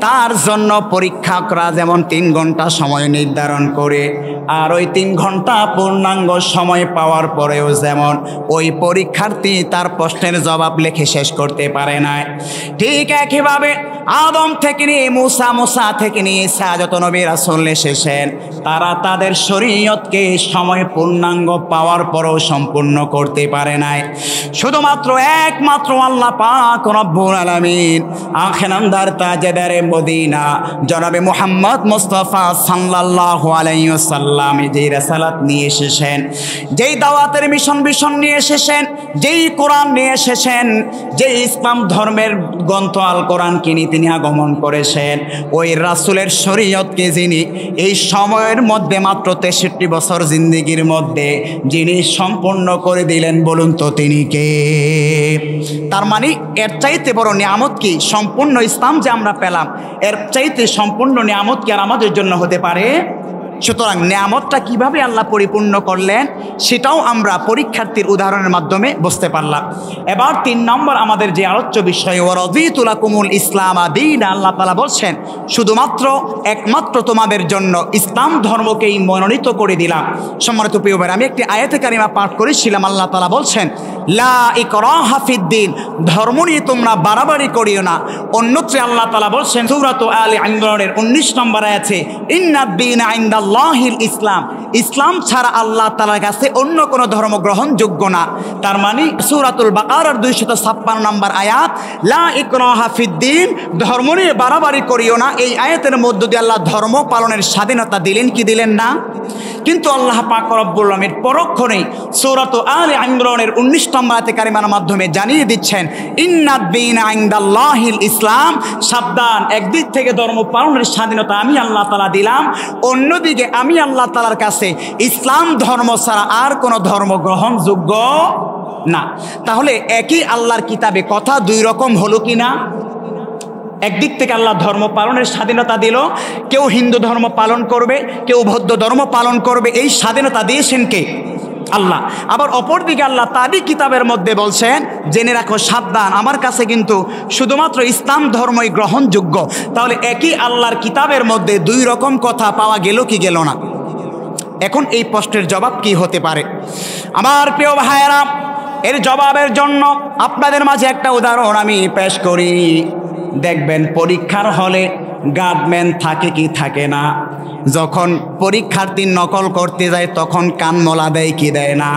A: তার জন্য পরীক্ষকরা যেমন 3 ঘন্টা সময় নির্ধারণ করে, আর ওই 3 ঘন্টা পূর্ণাঙ্গ সময় পাওয়ার পরেও যেমন ওই পরীক্ষার্থী তার প্রশ্নের জবাব লিখে শেষ করতে পারে না, ঠিক একইভাবে আদম থেকে নিয়ে মুসা, মুসা থেকে নিয়ে ঈসা যত নবী রাসূল এসেছেন তারা তাদের শরীয়তকে সময় পূর্ণাঙ্গ পাওয়ার পরেও সম্পূর্ণ করতে পারে নাই। শুধুমাত্র একমাত্র আল্লাহ পাক রব্বুল আলামিন আখিরান্দার তাজদারে মদিনা জনাবে মুহাম্মদ মুস্তাফা সাল্লাল্লাহু আলাইহি ওয়াসাল্লাম যেই রাসালাত নিয়ে এসেছেন, যেই দাওয়াতের মিশন নিয়ে এসেছেন, যেই কোরআন নিয়ে এসেছেন, যেই ইসলাম ধর্মের গ্রন্থ আল কোরআনকে নিয়ে তিনি আগমন করেছেন, ওই রাসূলের শরীয়তকে যিনি এই সময়ের মধ্যে মাত্র 63 বছর জিন্দেগির মধ্যে যিনি সম্পূর্ণ করে দিলেন, বলুন তো তিনি কে? তার মানে এর চাইতে বড় নিয়ামত কি? সম্পূর্ণ ইসলাম যে আমরা পেলাম, এর চাইতে সম্পূর্ণ নিয়ামত কি আর আমাদের জন্য হতে পারে? সুতরাং নিয়ামতটা কিভাবে আল্লাহ পরিপূর্ণ করলেন সেটাও আমরা পরীক্ষার্থীর উদাহরণের মাধ্যমে বুঝতে পারলাম। এবার 3 নম্বর আমাদের যে আলোচ্য বিষয়, ওয়ারাদিতু লাকুমুল ইসলাম দীনা, আল্লাহ তাআলা বলছেন শুধুমাত্র একমাত্র তোমাদের জন্য ইসলাম ধর্মকেই মনোনীত করে দিলাম। সম্মানিত প্রিয় ভাই, আমি একটি আয়াতে কারিমা পাঠ করেছিলাম। আল্লাহ তাআলা বলছেন লা ইকরাহা ফিদ্দিন, ধর্ম নিয়ে তোমরা বাড়াবাড়ি করিও না। অন্যত্রে আল্লাহ তাআলা বলছেন সূরাতুল আলে ইমরানের 19 নম্বর আয়াতে ইন্নাদ দীনা ইনদাল্লাহিল ইসলাম, ইসলাম ছাড়া আল্লাহ তাআলার কাছে অন্য কোনো ধর্ম গ্রহণযোগ্য না। তার মানে সূরাতুল বাকারার 256 নম্বর আয়াত লা ইকরাহা ফিদ্দিন, ধর্ম নিয়ে বাড়াবাড়ি করিও না, এই আয়াতের মধ্য দিয়ে আল্লাহ ধর্ম পালনের স্বাধীনতা দিলেন কি দিলেন না? কিন্তু আল্লাহ পাক রব্বুল আমিন পরক্ষণেই সূরাতুল আলে ইমরানের 19 নম্বর আয়াতে কারিমার মাধ্যমে জানিয়ে দিচ্ছেন ইন্নাদ দীনা ইনদাল্লাহিল ইসলাম, সাবধান, একদিক থেকে ধর্ম পালনের স্বাধীনতা আমি আল্লাহ তাআলা দিলাম, অন্যদিকে আমি আল্লাহ তাআলার কাছে ইসলাম ধর্ম ছাড়া আর কোনো ধর্ম গ্রহণযোগ্য না। তাহলে একই আল্লাহর কিতাবে কথা 2 রকম হলো কি না? একদিক থেকে আল্লাহ ধর্ম পালনের স্বাধীনতা দিল, কেউ হিন্দু ধর্ম পালন করবে, কেউ বৌদ্ধ ধর্ম পালন করবে, এই স্বাধীনতা দিয়েছেন কে? আল্লাহ। আবার অপরদিকে আল্লাহ তারই কিতাবের মধ্যে বলছেন জেনে রাখো সাবধান, আমার কাছে কিন্তু শুধুমাত্র ইসলাম ধর্মই গ্রহণযোগ্য। তাহলে একই আল্লাহর কিতাবের মধ্যে 2 রকম কথা পাওয়া গেল কি গেল না? এখন এই প্রশ্নের জবাব কি হতে পারে? আমার প্রিয় ভাইয়েরা, এর জবাবের জন্য আপনাদের মাঝে একটা উদাহরণ আমি পেশ করি। দেখবেন পরীক্ষার হলে গার্ডম্যান থাকে কি থাকে না? যখন পরীক্ষার্থী নকল করতে যায় তখন কান মলা দেয় কি দেয় না?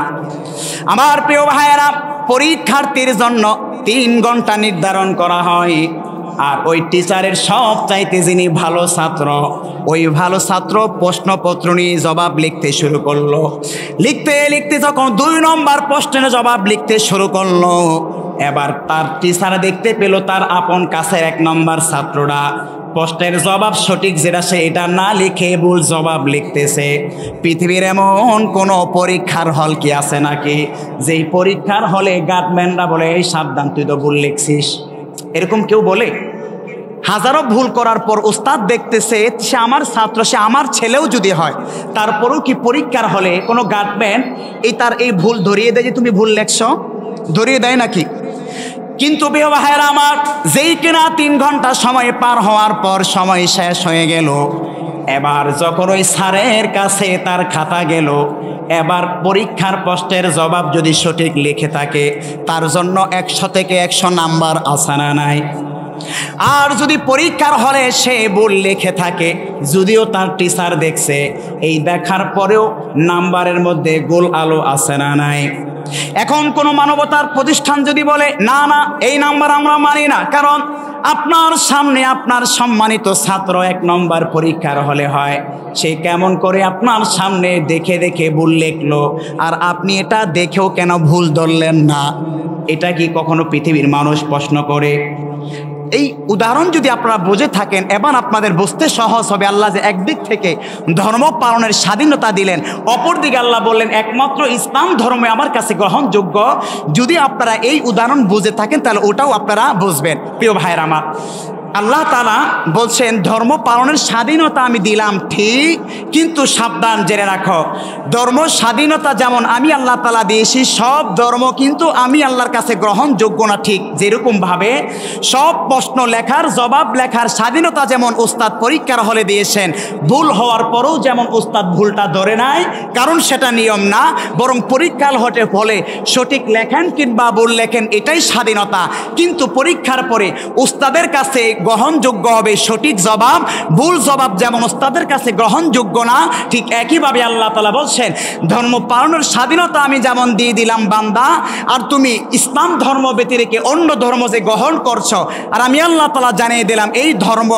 A: আমার প্রিয় ভাইয়েরা, পরীক্ষার্থীর জন্য 3 ঘন্টা নির্ধারণ করা হয়। আর ওই টিচারের সবচাইতে যিনি ভালো ছাত্র, ওই ভালো ছাত্র প্রশ্নপত্র নিয়ে জবাব লিখতে শুরু করলো। লিখতে লিখতে যখন 2 নম্বর প্রশ্নের জবাব লিখতে শুরু করলো, এবার তার টিচার দেখতে পেল তার আপন কাছের 1 নম্বর ছাত্ররা প্রশ্নের জবাব সঠিক যেটা সে এটা না লিখে ভুল জবাব লিখতেছে। পৃথিবীর এমন কোনো পরীক্ষার হল কি আছে নাকি যেই পরীক্ষার হলে গার্ডম্যানরা বলে এই সাবধান তুই তো ভুল লিখছিস? এরকম কেউ বলে? হাজারো ভুল করার পর উস্তাদ দেখতেছে সে আমার ছাত্র, সে আমার ছেলেও যদি হয়, তারপরেও কি পরীক্ষার হলে কোনো গার্ডম্যান তার এই ভুল ধরিয়ে দেয় যে তুমি ভুল লেখছ? ধরিয়ে দেয় নাকি? কিন্তু প্রিয় ভাইয়েরা আমার, যেই কিনা 3 ঘন্টা সময় পার হওয়ার পর সময় শেষ হয়ে গেল, এবার যখন ওই স্যারের কাছে তার খাতা গেল, এবার পরীক্ষার প্রশ্নের জবাব যদি সঠিক লিখে থাকে তার জন্য 100 থেকে 100 নাম্বার আছে না নাই? আর যদি পরীক্ষার হলে সে ভুল লিখে থাকে, যদিও তার টিচার দেখছে, এই দেখার পরেও নাম্বারের মধ্যে গোল আলো আছে না নাই? এখন কোনো মানবতার প্রতিষ্ঠান যদি বলে না না এই নাম্বার আমরা মানি না, কারণ আপনার সামনে আপনার সম্মানিত ছাত্র 1 নম্বর পরীক্ষার হলে হয়, সে কেমন করে আপনার সামনে দেখে দেখে ভুল লিখলো, আর আপনি এটা দেখেও কেন ভুল ধরলেন না? এটা কি কখনো পৃথিবীর মানুষ প্রশ্ন করে? এই উদাহরণ যদি আপনারা বুঝে থাকেন, এবার আপনাদের বুঝতে সহজ হবে আল্লাহ যে একদিক থেকে ধর্ম পালনের স্বাধীনতা দিলেন, অপরদিকে আল্লাহ বললেন একমাত্র ইসলাম ধর্ম আমার কাছে গ্রহণযোগ্য। যদি আপনারা এই উদাহরণ বুঝে থাকেন তাহলে ওটাও আপনারা বুঝবেন। প্রিয় ভাইয়েরা আমার, আল্লাহ তাআলা বলছেন ধর্ম পালনের স্বাধীনতা আমি দিলাম ঠিক, কিন্তু সাবধান জেনে রাখো, ধর্ম স্বাধীনতা যেমন আমি আল্লাহ তাআলা দিয়েছি, সব ধর্ম কিন্তু আমি আল্লাহর কাছে গ্রহণযোগ্য না। ঠিক যেরকমভাবে সব প্রশ্ন লেখার জবাব লেখার স্বাধীনতা যেমন উস্তাদ পরীক্ষার হলে দিয়েছেন, ভুল হওয়ার পরেও যেমন উস্তাদ ভুলটা ধরে নাই, কারণ সেটা নিয়ম না, বরং পরীক্ষার হলে সঠিক লেখেন কিংবা ভুল লেখেন, এটাই স্বাধীনতা। কিন্তু পরীক্ষার পরে উস্তাদের কাছে গ্রহণযোগ্য হবে সঠিক জবাব, ভুল জবাব যেমন উস্তাদের কাছে গ্রহণযোগ্য না, ঠিক একইভাবে আল্লাহ তাআলা বলছেন ধর্ম পালনের স্বাধীনতা আমি যেমন দিয়ে দিলাম বান্দা, আর তুমি ইসলাম ধর্ম ব্যতীত রেখে অন্য ধর্ম যে গ্রহণ করছো, আর আমি আল্লাহ তাআলা জানিয়ে দিলাম এই ধর্ম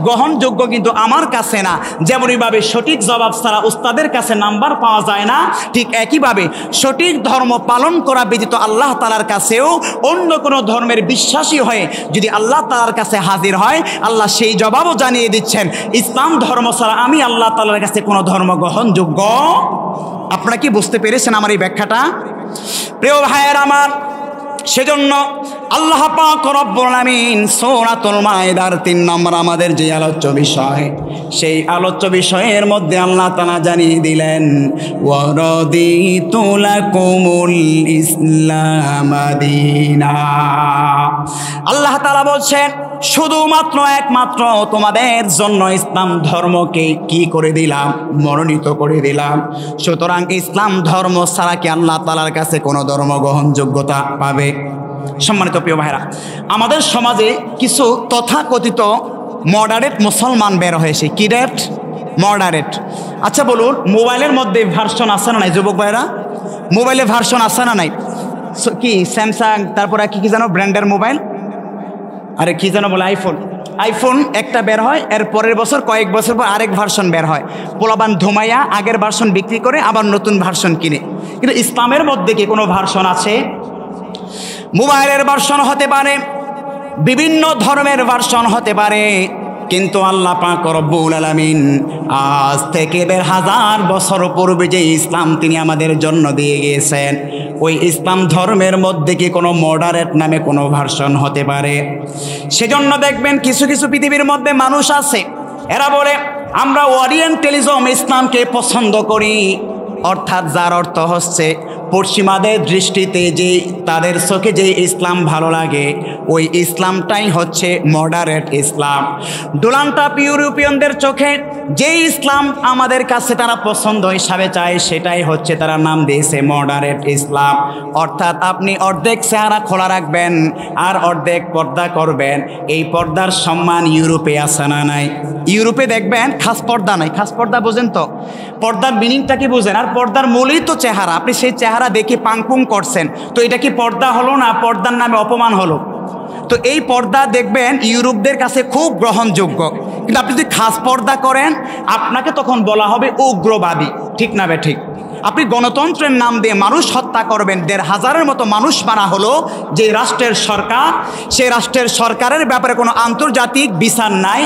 A: গ্রহণযোগ্য কিন্তু আমার কাছে না। যেমনইভাবে সঠিক জবাব ছাড়া উস্তাদের কাছে নাম্বার পাওয়া যায় না, ঠিক একইভাবে সঠিক ধর্ম পালন করা ব্যতীত আল্লাহ তাআলার কাছেও অন্য কোনো ধর্মের বিশ্বাসী হয়ে যদি আল্লাহ তাআলার কাছে হাজির হয়, আল্লাহ সেই জবাবও জানিয়ে দিচ্ছেন ইসলাম ধর্ম ছাড়া আমি আল্লাহ তাআলার কাছে কোনো ধর্ম গ্রহণযোগ্য। আপনারা কি বুঝতে পেরেছেন আমার এই ব্যাখ্যাটা? প্রিয় ভাইয়েরা আমার, সেজন্য আল্লাহ পাক রব্বুল আমিন সূরাতুল মাইদার 3 নম্বর আমাদের যে আলোচ্য বিষয়, সেই আলোচ্য বিষয়ের মধ্যে আল্লাহ তাআলা জানিয়ে দিলেন ওয়ারাদিতু লাকুমুল ইসলাম দীনা। আল্লাহ তাআলা বলছেন শুধুমাত্র একমাত্র তোমাদের জন্য ইসলাম ধর্মকে কি করে দিলাম? মনোনীত করে দিলাম। সুতরাং ইসলাম ধর্ম ছাড়া কি আল্লাহ তাআলার কাছে কোনো ধর্ম গ্রহণযোগ্যতা পাবে? সম্মানিত প্রিয় ভাইরা, আমাদের সমাজে কিছু তথাকথিত মডারেট মুসলমান বের হয়েছে। কি রেট? মডারেট। আচ্ছা বলুন, মোবাইলের মধ্যে ভার্সন আছে না নাই? যুবক ভাইরা, মোবাইলে ভার্সন আছে না নাই? কি স্যামসাং, তারপরে কি যেন ব্র্যান্ডের মোবাইল, আরে কি যেন বলে আইফোন একটা বের হয়, এর পরের বছর কয়েক বছর পর আরেক ভার্সন বের হয়, পোলাবান ধুমাইয়া আগের ভার্সন বিক্রি করে আবার নতুন ভার্সন কিনে। কিন্তু ইসলামের মধ্যে কি কোনো ভার্সন আছে? মোবাইলের ভার্সন হতে পারে, বিভিন্ন ধর্মের ভার্সন হতে পারে, কিন্তু আল্লাহ পাক রব্বুল আলামিন আজ থেকে 1000 বছর পূর্বে যে ইসলাম তিনি আমাদের জন্য দিয়ে গিয়েছেন, ওই ইসলাম ধর্মের মধ্যে কি কোনো মডারেট নামে কোনো ভার্সন হতে পারে? সেজন্য দেখবেন কিছু কিছু পৃথিবীর মধ্যে মানুষ আছে, এরা বলে আমরা ওরিয়েন্টালিজম ইসলামকে পছন্দ করি, অর্থাৎ যার অর্থ হচ্ছে পশ্চিমাদের দৃষ্টিতে যে তাদের চোখে যে ইসলাম ভালো লাগে ওই ইসলামটাই হচ্ছে মডারেট ইসলাম। ডোনাল্ড ইউরোপিয়ানদের চোখে যে ইসলাম আমাদের কাছে তারা পছন্দ হিসাবে চায় সেটাই হচ্ছে তারা নাম দিয়েছে মডারেট ইসলাম। অর্থাৎ আপনি অর্ধেক চেহারা খোলা রাখবেন আর অর্ধেক পর্দা করবেন। এই পর্দার সম্মান ইউরোপে আছে না নাই? ইউরোপে দেখবেন খাস পর্দা নাই। খাস পর্দা বোঝেন তো? পর্দার মিনিংটা কি বোঝেন? আর পর্দার মূলই তো চেহারা। আপনি সেই চেহারা দেখে পাংপুং করছেন, তো এটা কি পর্দা হলো না পর্দার নামে অপমান হলো? তো এই পর্দা দেখবেন ইউরোপদের কাছে খুব গ্রহণযোগ্য, কিন্তু আপনি যদি খাস পর্দা করেন আপনাকে তখন বলা হবে উগ্রবাদী। ঠিক না বে ঠিক? আপনি গণতন্ত্রের নাম দিয়ে মানুষ হত্যা করবেন, ১৫০০-এর মতো মানুষ মারা হলো। যে রাষ্ট্রের সরকার, সেই রাষ্ট্রের সরকারের ব্যাপারে কোনো আন্তর্জাতিক বিচার নাই,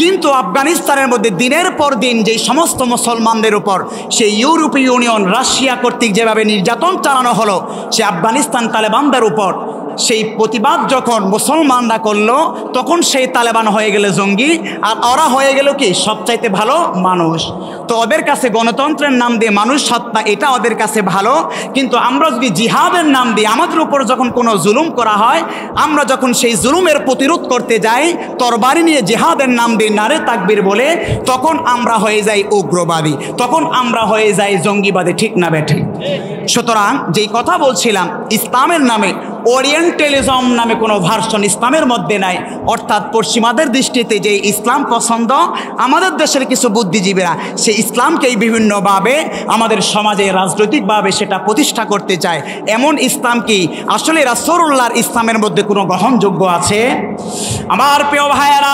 A: কিন্তু আফগানিস্তানের মধ্যে দিনের পর দিন যেই সমস্ত মুসলমানদের উপর সেই ইউরোপীয় ইউনিয়ন রাশিয়া কর্তৃক যেভাবে নির্যাতন চালানো হলো, সে আফগানিস্তান তালেবানদের উপর সেই প্রতিবাদ যখন মুসলমানরা করলো, তখন সেই তালেবান হয়ে গেল জঙ্গি, আর ওরা হয়ে গেল কি সবচাইতে ভালো মানুষ। তো ওদের কাছে গণতন্ত্রের নাম দিয়ে মানুষ হত্যা এটা ওদের কাছে ভালো, কিন্তু আমরা যদি জিহাদের নাম দিয়ে আমাদের উপর যখন কোনো জুলুম করা হয়, আমরা যখন সেই জুলুমের প্রতিরোধ করতে যাই তরবারি নিয়ে জিহাদের নাম দিয়ে নারে তাকবীর বলে, তখন আমরা হয়ে যাই উগ্রবাদী, তখন আমরা হয়ে যাই জঙ্গিবাদী। ঠিক না বেঠিক? সুতরাং যেই কথা বলছিলাম, ইসলামের নামে ওরিয়েন্টালিজম নামে কোনো ভার্সন ইসলামের মধ্যে নাই। অর্থাৎ পশ্চিমাদের দৃষ্টিতে যে ইসলাম পছন্দ, আমাদের দেশের কিছু বুদ্ধিজীবীরা সেই ইসলামকেই বিভিন্নভাবে আমাদের সমাজে রাজনৈতিকভাবে সেটা প্রতিষ্ঠা করতে চায়। এমন ইসলাম কি আসলে রাসূলুল্লাহর ইসলামের মধ্যে কোনো গ্রহণযোগ্য আছে? আমার প্রিয় ভাইয়েরা,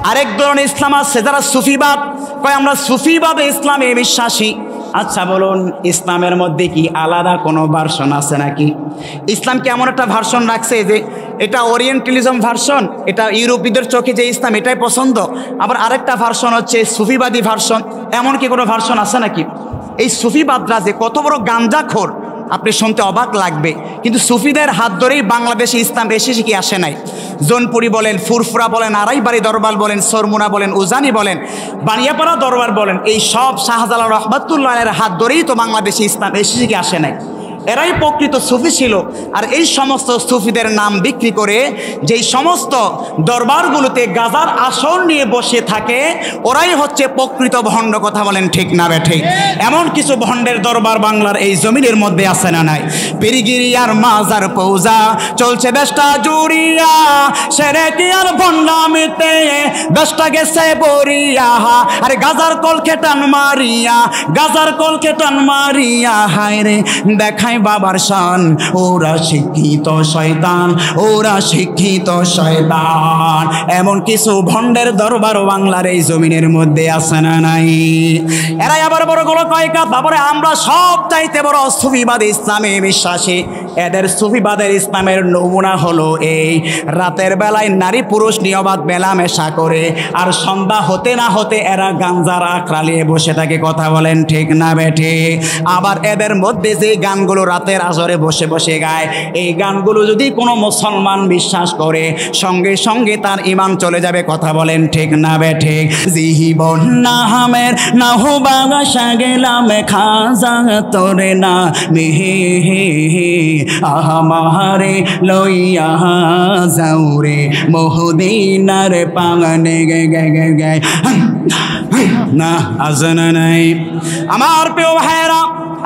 A: আরেক ধরনের ইসলাম আছে যারা সুফিবাদ কয়, আমরা সুফিবাদে ইসলামে বিশ্বাসী। আচ্ছা বলুন, ইসলামের মধ্যে কি আলাদা কোনো ভার্সন আছে নাকি? ইসলাম কি এমন একটা ভার্সন রাখছে যে এটা ওরিয়েন্টালিজম ভার্সন, এটা ইউরোপীয়দের চোখে যে ইসলাম এটাই পছন্দ, আবার আরেকটা ভার্সন হচ্ছে সুফিবাদী ভার্সন, এমন কি কোনো ভার্সন আছে নাকি? এই সুফিবাদরা যে কত বড় গাঞ্জাখোর আপনি শুনতে অবাক লাগবে, কিন্তু সুফিদের হাত ধরেই বাংলাদেশে ইসলাম এসে কি আসে নাই? জোনপুরি বলেন, ফুরফুরা বলেন, আড়াইবাড়ি দরবার বলেন, সরমুনা বলেন, উজানি বলেন, বানিয়াপাড়া দরবার বলেন, এই সব শাহজালাল রহমাতুল্লাহের হাত ধরেই তো বাংলাদেশে ইসলাম এসে কি আসে নাই। এরাই প্রকৃত সুফি ছিল। আর এই সমস্ত সুফিদের নাম বিক্রি করে যেই সমস্ত দরবারগুলোতে গাজার আসন নিয়ে বসে থাকে, ওরাই হচ্ছে প্রকৃত ভণ্ড। কথা বলেন ঠিক না বেঠিক? এমন কিছু ভণ্ডের দরবার বাংলার এই জমিনের মধ্যে আছে না নাই? পেরিগিরি আর মাজার পৌজা চলছে দেশটা জুড়িয়া, সেরে কি আর ভণ্ডামিতে দেশটা গেছে বরিয়া। আরে গাজার কলকে টান মারিয়া, গাজার কলকে টান মারিয়া, হায় রে দেখায় বাবার শান, ওরা শিক্ষিত শয়তান, ওরা শিক্ষিত শয়তান। এমন কিছু ভণ্ডের দরবার বাংলার এই জমিনের মধ্যে আছে না নাই? এরাই আবার বড় বড় কয়কা, তারপরে আমরা সব চাইতে বড় সুফিবাদী ইসলামে বিশ্বাসী। এদের সুফিবাদের ইসলামের নমুনা হলো এই, রাতের বেলায় নারী পুরুষ নিয়বাদ মেলামেশা করে, আর সন্ধ্যা হতে না হতে এরা গাঞ্জার আখড়া নিয়ে বসে থাকে। কথা বলেন ঠিক না বেঠে? আবার এদের মধ্যে যে গানগুলো রাতের আসরে বসে বসে গায়, এই গানগুলো যদি কোনো মুসলমান বিশ্বাস করে, সঙ্গে সঙ্গে তার ঈমান চলে যাবে। কথা বলেন ঠিক না বেঠে? জীবন নামের না হো বাগাসা গেলাম খাজা তোরে না মেহে আহামারে লইয়া যাওরে মহদিনার পাগনে গে গে গে গে না আজানা নাই। আমার প্রিয় ভাইরা,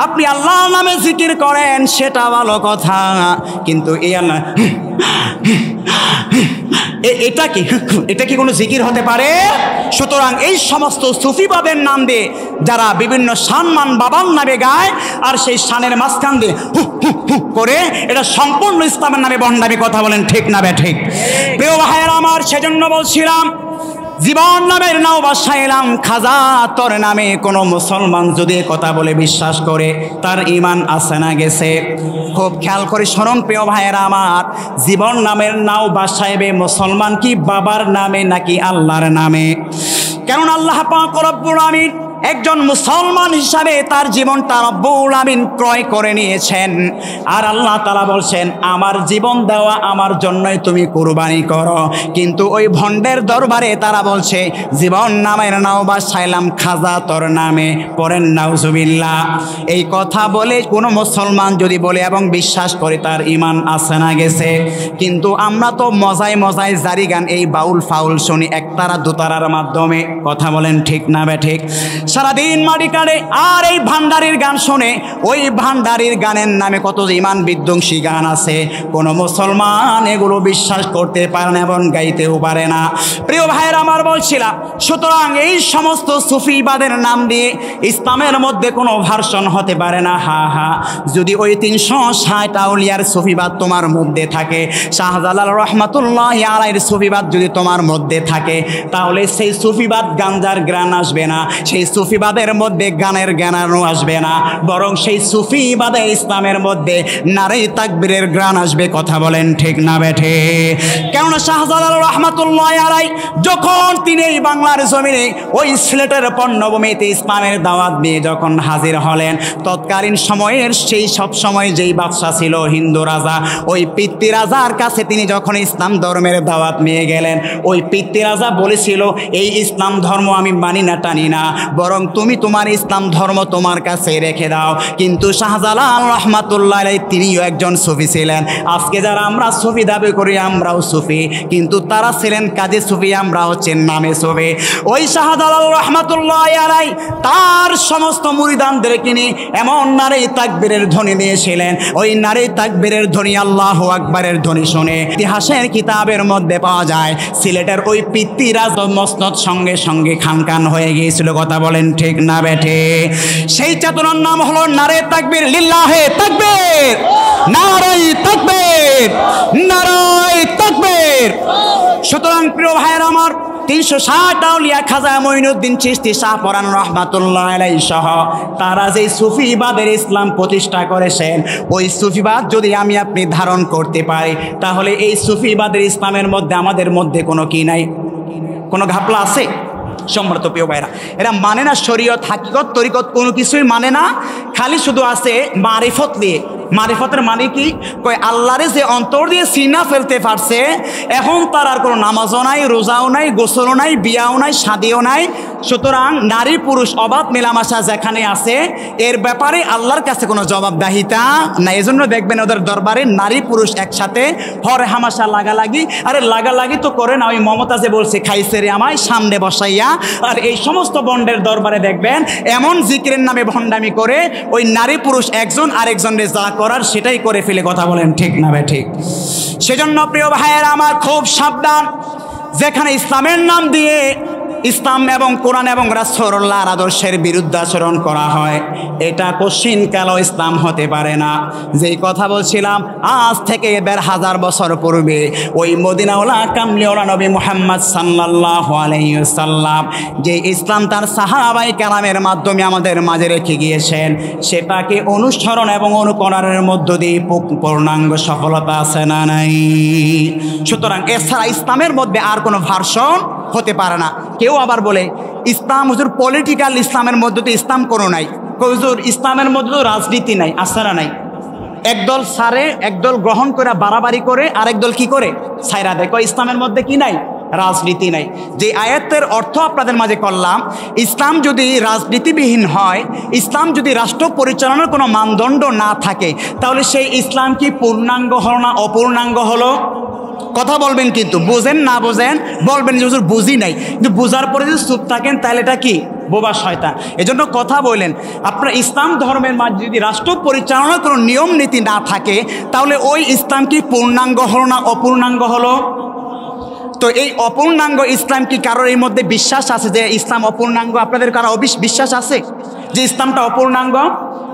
A: আপনি আল্লাহর নামে জিকির করেন সেটা ভালো কথা, কিন্তু এই আল্লাহ এটা কি কোনো জিকির হতে পারে? সুতরাং এই সমস্ত সুফিবাদের নাম দিয়ে যারা বিভিন্ন সম্মান বাবার নামে গায়, আর সেই শানের মাঝখান দিয়ে হু হু হু করে, এটা সম্পূর্ণ ইসলামের নামে ভণ্ডামি। কথা বলেন ঠিক না বেঠিক? প্রিয় ভাইয়েরা আমার, সেজন্য বলছিলাম জীবন নামের নাও বাসাইলাম খাজা তোর নামে। কোনো মুসলমান যদি কথা বলে বিশ্বাস করে, তার ঈমান আছে না গেছে? খুব খেয়াল করে শুনুন প্রিয় ভাইয়েরা আমার, জীবন নামের নাও বাসাইবে মুসলমান কি বাবার নামে নাকি আল্লাহর নামে? কারণ আল্লাহ পাক রব্বুল আমিন একজন মুসলমান হিসাবে তার জীবনটা রব্বুল আমিন ক্রয় করে নিয়েছেন। আর আল্লাহ তাআলা বলছেন, আমার জীবন দেওয়া আমার জন্যই তুমি কুরবানি করো। কিন্তু ওই ভণ্ডের দরবারে তারা বলছে জীবন নামের নাও বাসাইলাম খাজা তোর নামে। পড়েন নাউজুবিল্লাহ। এই কথা বলে কোনো মুসলমান যদি বলে এবং বিশ্বাস করে, তার ঈমান আছে না গেছে? কিন্তু আমরা তো মজায় মজায় জারি গান এই বাউল ফাউল শুনি একতারা দুতারার মাধ্যমে। কথা বলেন ঠিক না বেঠিক? সারাদিন মাটি কাটে আর এই ভান্ডারির গান শোনে। ওই ভান্ডারির গানের নামে কত ইমান বিধ্বংসী গান আছে, কোনো মুসলমান এগুলো বিশ্বাস করতে পারে না এবং গাইতেও পারে না। প্রিয় ভাইয়ের আমার বলছিলাম, সুতরাং এই সমস্ত সুফিবাদের নাম দিয়ে ইসলামের মধ্যে কোনো ভার্সন হতে পারে না। হা হা, যদি ওই 360 আউলিয়ার সুফিবাদ তোমার মধ্যে থাকে, শাহজালাল রহমাতুল্লাহ আলাইহির সুফিবাদ যদি তোমার মধ্যে থাকে, তাহলে সেই সুফিবাদ গাঞ্জার গ্রান আসবে না, সেই সুফিবাদের মধ্যে গানের জ্ঞানও আসবে না, বরং সেই সুফিবাদে ইসলামের মধ্যে নারে তাকবীরের গ্রান আসবে। কথা বলেন ঠিক না বেঠে? কেননা শাহজালাল রহমাতুল্লাহ আলাই যখন তিনি এই বাংলার জমিনে ওই সিলেটের পণ্যভূমিতে ইসলামের দাওয়াত নিয়ে যখন হাজির হলেন, তৎকালীন সময়ের সেই সব সময় যেই বাদশা ছিল হিন্দু রাজা, ওই পিতৃ রাজার কাছে তিনি যখন ইসলাম ধর্মের দাওয়াত নিয়ে গেলেন, ওই পিতৃ রাজা বলেছিল, এই ইসলাম ধর্ম আমি মানি না টানি না, বরং তুমি তোমার ইসলাম ধর্ম তোমার কাছে রেখে দাও। কিন্তু শাহজালাল রহমাতুল্লাহ আলাইহি তিনিও একজন সুফি ছিলেন। আজকে যারা আমরা সুফি দাবি করি আমরাও সুফি, কিন্তু তারা ছিলেন কাজে সুফি, আমরা হচ্ছেন নামে সুফি। ওই শাহজালাল রহমাতুল্লাহ আলাইহি তার সমস্ত মুরিদানদেরকে নিয়ে এমন নারে তাকবীরের ধ্বনি দিয়েছিলেন, ওই নারে তাকবীরের ধ্বনি আল্লাহু আকবারের ধ্বনি শুনে ইতিহাসের কিতাবের মধ্যে পাওয়া যায় সিলেটের ওই পিতৃরাজ মসনদ সঙ্গে সঙ্গে খানখান হয়ে গিয়েছিল। কথা বলেন ঠিক না বেঠে? সেই চেতনার নাম হলো নারে তাকবীর, লিল্লাহে তাকবীর, নারে তাকবীর, নারে তাকবীর। সুতরাং প্রিয় ভাইয়ের আমার, 360 আউলিয়া খাজা মঈনুদ্দিন চিশতি শাহপরান রহমাতুল্লাহ আলাইহি সহ তারা যে সুফিবাদের ইসলাম প্রতিষ্ঠা করেছেন, ওই সুফিবাদ যদি আমি আপনি ধারণ করতে পারি, তাহলে এই সুফিবাদের ইসলামের মধ্যে আমাদের মধ্যে কোনো কি নাই, কোনো ঘাপলা আছে? সম্মানিত প্রিয় ভাইরা, এরা মানে না শরীয়ত, হাকিকত, তরিকত, কোনো কিছুই মানে না, খালি শুধু আছে মারিফত নিয়ে। মারিফতের মানে কি? কই আল্লাহরে যে অন্তর দিয়ে সিনা ফেলতে পারছে, এখন তার আর কোনো নামাজও নাই, রোজাও নাই, গোসলও নাই, বিয়াও নাই, শাদিও নাই। সুতরাং নারী পুরুষ অবাধ মেলামেশা যেখানে আছে, এর ব্যাপারে আল্লাহর কাছে কোনো জবাবদাহিতা না। এজন্য দেখবেন ওদের দরবারে নারী পুরুষ একসাথে হরে হামাশা লাগালাগি। আরে লাগালাগি তো করে না, ওই মমতাজে বলছে খাইছে রে আমায় সামনে বসাইয়া। আর এই সমস্ত বন্ডের দরবারে দেখবেন এমন জিকিরের নামে ভণ্ডামি করে ওই নারী পুরুষ একজন আরেকজনের যা করার সেটাই করে ফেলে। কথা বলেন ঠিক না বে ঠিক? সেজন্য প্রিয় ভাইয়েরা আমার, খুব সাবধান। যেখানে ইসলামের নাম দিয়ে ইসলাম এবং কোরআন এবং রাসূলুল্লাহর আদর্শের বিরুদ্ধাচরণ করা হয়, এটা কোশ্চিন কালো ইসলাম হতে পারে না। যেই কথা বলছিলাম, আজ থেকে ১,৫০০ বছর পূর্বে ওই মদিনাওয়ালা কামলিওয়ালা নবী মুহাম্মদ সাল্লাল্লাহু আলাইহি ওয়াসাল্লাম যে ইসলাম তার সাহাবায়ে কেরামের মাধ্যমে আমাদের মাঝে রেখে গিয়েছেন, সেটাকে অনুসরণ এবং অনুকরণের মধ্য দিয়ে পূর্ণাঙ্গ সফলতা আছে না নাই? সুতরাং এছাড়া ইসলামের মধ্যে আর কোনো ভার্সন হতে পারে না। কেউ আবার বলে ইসলাম হুজুর পলিটিক্যাল, ইসলামের মধ্যে তো ইসলাম কোনো নাই। হুজুর ইসলামের মধ্যে তো রাজনীতি নাই, আসারা নাই। একদল সারে, একদল গ্রহণ করে বাড়াবাড়ি করে, আরেক দল কি করে ছাইরা দেয়। ইসলামের মধ্যে কি নাই? রাজনীতি নাই। যে আয়াতের অর্থ আপনাদের মাঝে করলাম, ইসলাম যদি রাজনীতিবিহীন হয়, ইসলাম যদি রাষ্ট্র পরিচালনার কোনো মানদণ্ড না থাকে, তাহলে সেই ইসলাম কি পূর্ণাঙ্গ হলো না অপূর্ণাঙ্গ হলো? কথা বলবেন, কিন্তু বোঝেন না বোঝেন বলবেন যে হুজুর বুঝি নাই। কিন্তু বোঝার পরে যদি চুপ থাকেন তাহলে এটা কি? বোবা শয়তান। এজন্য কথা বলেন, আপনার ইসলাম ধর্মের মাঝে যদি রাষ্ট্র পরিচালনার কোনো নিয়ম নীতি না থাকে, তাহলে ওই ইসলাম কি পূর্ণাঙ্গ হলো না অপূর্ণাঙ্গ হলো? তো এই অপূর্ণাঙ্গ ইসলাম কি কারোর এর মধ্যে বিশ্বাস আছে যে ইসলাম অপূর্ণাঙ্গ? আপনাদের কারো বিশ্বাস আছে যে ইসলামটা অপূর্ণাঙ্গ?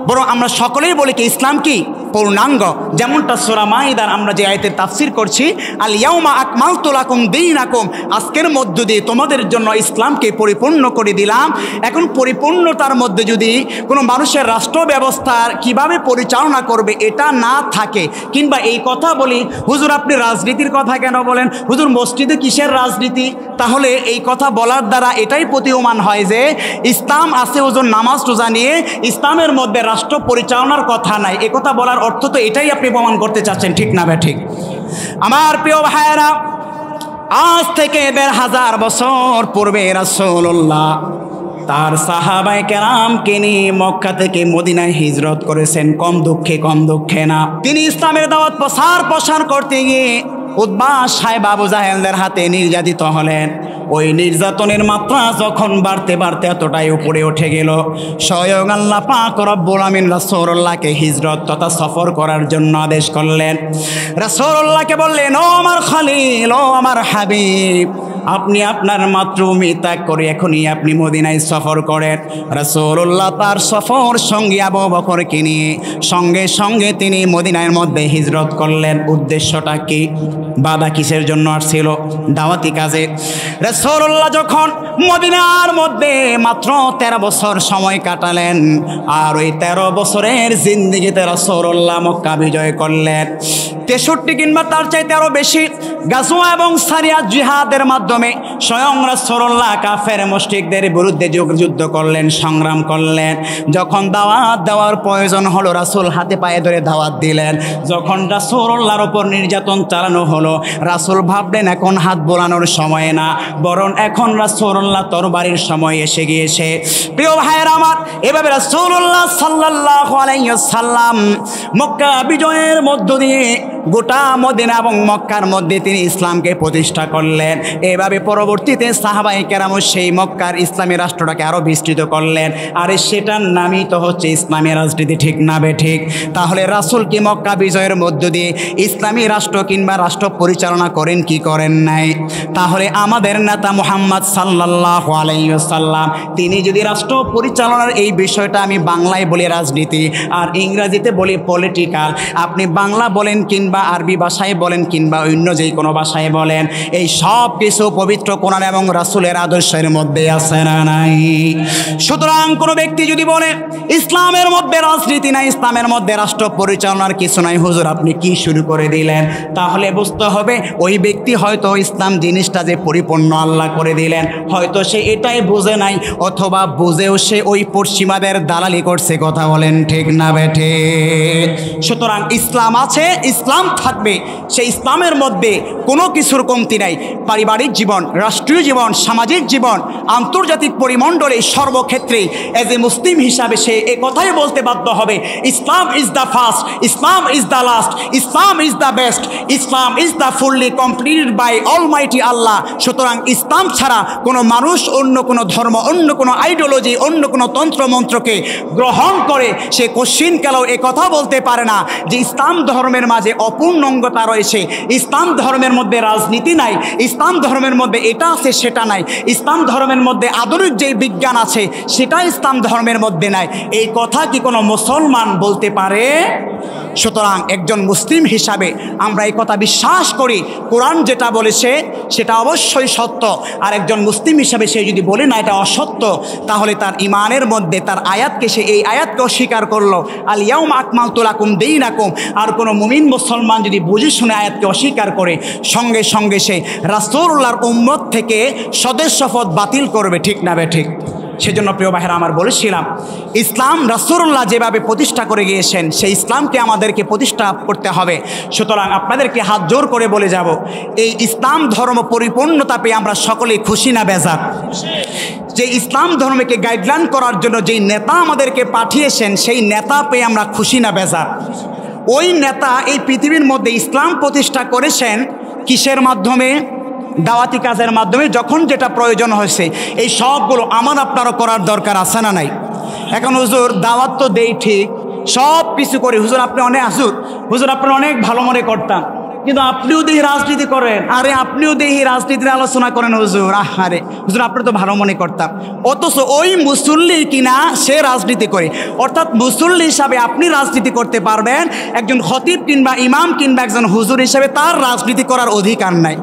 A: বরং আমরা সকলেই বলি কি ইসলাম কি পূর্ণাঙ্গ। যেমনটা সূরা মাইদার আমরা যে আয়াতের তাফসীর করছি, আল ইয়াউমা আকমালতু লাকুম দীনাকুম, আজকের মধ্য দিয়ে তোমাদের জন্য ইসলামকে পরিপূর্ণ করে দিলাম। এখন পরিপূর্ণতার মধ্যে যদি কোনো মানুষের রাষ্ট্র ব্যবস্থার কিভাবে পরিচালনা করবে এটা না থাকে, কিংবা এই কথা বলি হুজুর আপনি রাজনীতির কথা কেন বলেন, হুজুর মসজিদে কিসের রাজনীতি, তাহলে এই কথা বলার দ্বারা এটাই প্রতীয়মান হয় যে ইসলাম আছে হুজুর নামাজ রোজা নিয়ে, ইসলামের মধ্যে রাষ্ট্র পরিচালনার কথা নাই। এ কথা বলার অর্থ তো এটাই আপনি প্রমাণ করতে চাচ্ছেন, ঠিক না বে ঠিক? আমার প্রিয় ভাইয়েরা, আজ থেকে ১,৫০০ বছর পূর্বে রাসূলুল্লাহ তার সাহাবায়ে কেরামকে নিয়ে মক্কা থেকে মদিনায় হিজরত করেছেন। কম দুঃখে না তিনি ইসলামের দাওয়াত প্রসার করতে গিয়ে উতবা সাহেব আবু জাহেলদের হাতে নির্যাতিত হলেন। ওই নির্যাতনের মাত্রা যখন বাড়তে বাড়তে এতটাই উপরে উঠে গেল, স্বয়ং আল্লাহ পাক রব্বুল আমিন রাসূলুল্লাহকে হিজরত তথা সফর করার জন্য আদেশ করলেন। রাসূলুল্লাহকে বললেন, ও আমার খলিল, ও আমার হাবিব, আপনি আপনার মাতৃভূমি ত্যাগ করে এখনই আপনি মদিনায় সফর করেন। রাসূলুল্লাহ তার সফর সঙ্গী আবু বকরকে নিয়ে সঙ্গে সঙ্গে তিনি মদিনার মধ্যে হিজরত করলেন। উদ্দেশ্যটা কি? বাধা কিসের জন্য আসছিল? দাওয়াতি কাজে। রাসূলুল্লাহ যখন মদিনার মধ্যে মাত্র 13 বছর সময় কাটালেন, আর ওই 13 বছরের জিন্দেগিতে রাসূলুল্লাহ মক্কা বিজয় করলেন। 63 কিংবা তার চাইতে আরো বেশি গাজওয়া এবং সারিয়া জিহাদের মাধ্যমে স্বয়ং রাসূলুল্লাহ কাফের মুশরিকদের বিরুদ্ধে যুদ্ধ করলেন, সংগ্রাম করলেন। যখন দাওয়াত দেওয়ার প্রয়োজন হলো, রাসূল হাতে পায়ে ধরে দাওয়াত দিলেন। যখন রাসূলুল্লাহর উপর নির্যাতন চালানো হলো, রাসূল ভাবলেন এখন হাত বোলানোর সময় না, বরং এখন রাসূলুল্লাহ তরবারির সময় এসে গিয়েছে। প্রিয় ভাইয়েরা আমার, এভাবে রাসূলুল্লাহ সাল্লাল্লাহু আলাইহি ওয়াসাল্লাম মক্কা বিজয়ের মধ্য দিয়ে গোটা মদিনা এবং মক্কার মধ্যে তিনি ইসলামকে প্রতিষ্ঠা করলেন। এভাবে পরবর্তীতে সাহাবায়ে কেরাম সেই মক্কার ইসলামী রাষ্ট্রটাকে আরও বিস্তৃত করলেন। আর সেটার নামই তো হচ্ছে ইসলামী রাজনীতি, ঠিক না বে ঠিক? তাহলে রাসূল কি মক্কা বিজয়ের মধ্য দিয়ে ইসলামী রাষ্ট্র কিংবা রাষ্ট্র পরিচালনা করেন কি করেন নাই? তাহলে আমাদের নেতা মুহাম্মদ সাল্লাল্লাহু আলাইহি ওয়াসাল্লাম তিনি যদি রাষ্ট্র পরিচালনার এই বিষয়টা, আমি বাংলায় বলি রাজনীতি আর ইংরেজিতে বলি পলিটিক্যাল, আপনি বাংলা বলেন কিংবা আরবি ভাষায় বলেন কিংবা অন্য যে কোনো ভাষায় বলেন, এই সব কিছু পবিত্র কোরআন এবং রাসূলের আদর্শের মধ্যে আছে না নাই? সুতরাং কোনো ব্যক্তি যদি বলে ইসলামের মধ্যে রাজনীতি নাই, ইসলামের মধ্যে রাষ্ট্র পরিচালনার কিছু নাই, হুজুর আপনি কি শুরু করে দিলেন, তাহলে বুঝতে হবে ওই ব্যক্তি হয়তো ইসলাম জিনিসটা যে পরিপূর্ণ আল্লাহ করে দিলেন, হয়তো সে এটাই বুঝে নাই, অথবা বুঝেও সে ওই পশ্চিমাদের দালালি করছে। কথা বলেন ঠিক না বেঠে? সুতরাং ইসলাম আছে, ইসলাম থাকবে, সেই ইসলামের মধ্যে কোনো কিছুর কমতি নাই। পারিবারিক জীবন, রাষ্ট্রীয় জীবন, সামাজিক জীবন, আন্তর্জাতিক পরিমণ্ডলে সর্বক্ষেত্রে এজ এ মুসলিম হিসাবে সে এ কথাই বলতে বাধ্য হবে, Islam is the first, Islam is the last, Islam is the best, Islam is the fully completed by almighty Allah. সুতরাং ইসলাম ছাড়া কোনো মানুষ অন্য কোনো ধর্ম, অন্য কোনো আইডিওলজি, অন্য কোনো তন্ত্রমন্ত্রকে গ্রহণ করে সে কোশ্চিনকালেও এ কথা বলতে পারে না যে ইসলাম ধর্মের মাঝে অপূর্ণাঙ্গতা রয়েছে, ইসলাম ধর্মের মধ্যে রাজনীতি নাই, ইসলাম ধর্মের মধ্যে এটা আছে সেটা নাই, ইসলাম ধর্মের মধ্যে আধুনিক যে বিজ্ঞান আছে সেটা ইসলাম ধর্মের মধ্যে নাই। এই কথা কি কোনো মুসলমান বলতে পারে? সুতরাং একজন মুসলিম হিসাবে আমরা এই কথা বিশ্বাস করি, কোরআন যেটা বলেছে সেটা অবশ্যই সত্য। আর একজন মুসলিম হিসাবে সে যদি বলে না এটা অসত্য, তাহলে তার ইমানের মধ্যে তার আয়াতকে, সে এই আয়াতকে অস্বীকার করলো, আল ইয়াউমা আকমালতু লাকুম দীনাকুম। আর কোনো মুমিন মুসলমান যদি বুঝে শুনে আয়াতকে অস্বীকার করে, সঙ্গে সঙ্গে সে রাসূলুল্লাহর উম্মত থেকে সদস্যপদ বাতিল করবে, ঠিক না বে ঠিক? সেজন্য প্রিয় ভাইরা আমার বলেছিলাম, ইসলাম রাসূলুল্লাহ যেভাবে প্রতিষ্ঠা করে গিয়েছেন সেই ইসলামকে আমাদেরকে প্রতিষ্ঠা করতে হবে। সুতরাং আপনাদেরকে হাত জোর করে বলে যাব, এই ইসলাম ধর্ম পরিপূর্ণতা পেয়ে আমরা সকলেই খুশি না বেজার? যে ইসলাম ধর্মকে গাইডলাইন করার জন্য যেই নেতা আমাদেরকে পাঠিয়েছেন সেই নেতা পেয়ে আমরা খুশি না বেজার? ওই নেতা এই পৃথিবীর মধ্যে ইসলাম প্রতিষ্ঠা করেছেন কিসের মাধ্যমে? দাওয়াতি কাজের মাধ্যমে। যখন যেটা প্রয়োজন হয়েছে এই সবগুলো আমার আপনারও করার দরকার আছে না নাই? এখন হুজুর দাওয়াত তো দেই ঠিক, সব কিছু করি, হুজুর আপনি অনেক হুজুর আপনি অনেক ভালো মনে করতাম, কিন্তু আপনিও দেখি রাজনীতি করেন, আরে আপনিও দেখি রাজনীতির আলোচনা করেন হুজুর, আরে হুজুর আপনি তো ভালো মনে করতাম। অথচ ওই মুসল্লি কিনা সে রাজনীতি করে, অর্থাৎ মুসল্লি হিসাবে আপনি রাজনীতি করতে পারবেন, একজন খতিব কিংবা ইমাম কিংবা একজন হুজুর হিসাবে তার রাজনীতি করার অধিকার নাই।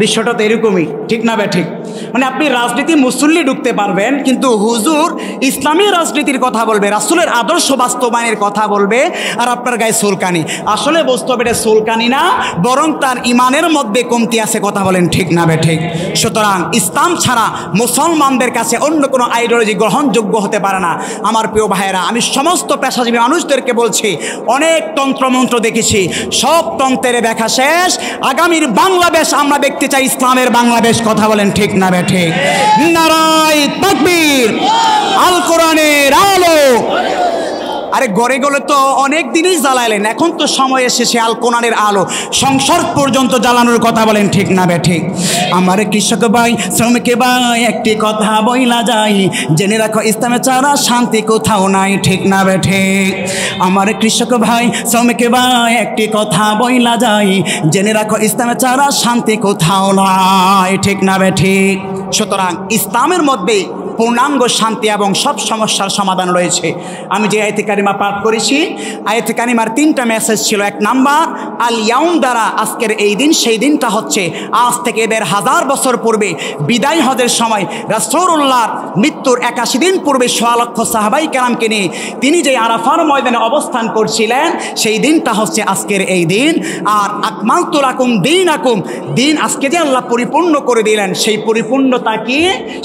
A: বিশ্বটা তো এরকমই, ঠিক না বে ঠিক? মানে আপনি রাজনীতি মুসল্লি ঢুকতে পারবেন, কিন্তু হুজুর ইসলামী রাজনীতির কথা বলবে, রাসূলের আদর্শ বাস্তবায়নের কথা বলবে, আর আপনার গায়ে চুলকানি। আসলে বাস্তবে এটা চুলকানি না, বরং তার ইমানের মধ্যে কমতি আছে। কথা বলেন ঠিক না বে ঠিক? সুতরাং ইসলাম ছাড়া মুসলমানদের কাছে অন্য কোনো আইডিওলজি গ্রহণযোগ্য হতে পারে না। আমার প্রিয় ভাইয়েরা, আমি সমস্ত পেশাজীবী মানুষদেরকে বলছি, অনেক তন্ত্রমন্ত্র দেখেছি, সব তন্ত্রের দেখা শেষ। আগামীর বাংলাদেশ আমরা দেখতে চাই ইসলামের বাংলাদেশ। কথা বলেন ঠিক না বে ঠিক? নারায়ে তাকবীর, আল কোরআনের আলো, আরে গড়ে গেলে তো অনেক দিনই জ্বালাইলেন, এখন তো সময় এসেছে আল কোরআনের আলো সংসার পর্যন্ত জ্বালানোর কথা বলেন, ঠিক না বেঠিক? আমার কৃষক ভাই শ্রমিক ভাই একটি কথা বইলা যাই, জেনে রাখো ইসলামে ছাড়া শান্তি কোথাও নাই, ঠিক না বেঠিক? আমার কৃষক ভাই শ্রমিক ভাই একটি কথা বইলা যাই, জেনে রাখো ইসলামে ছাড়া শান্তি কোথাও নাই, ঠিক না বেঠিক? সুতরাং ইসলামের মধ্যে পূর্ণাঙ্গ শান্তি এবং সব সমস্যার সমাধান রয়েছে। আমি যে আয়াতে কারিমা পাঠ করেছি, আয়াতে কারিমার 3টা মেসেজ ছিল। 1 নাম্বার, আল ইয়াউম দ্বারা আজকের এই দিন, সেই দিনটা হচ্ছে আজ থেকে 1000 বছর পূর্বে বিদায় হজের সময় রাসূলুল্লাহর মৃত্যুর 81 দিন পূর্বে 1.5 লক্ষ সাহাবাই কেরামকে নিয়ে তিনি যে আরাফার ময়দানে অবস্থান করছিলেন, সেই দিনটা হচ্ছে আজকের এই দিন। আর আকমালতু লাকুম দীনাকুম, দিন আজকে যে আল্লাহ পরিপূর্ণ করে দিলেন, সেই পরিপূর্ণতা কি?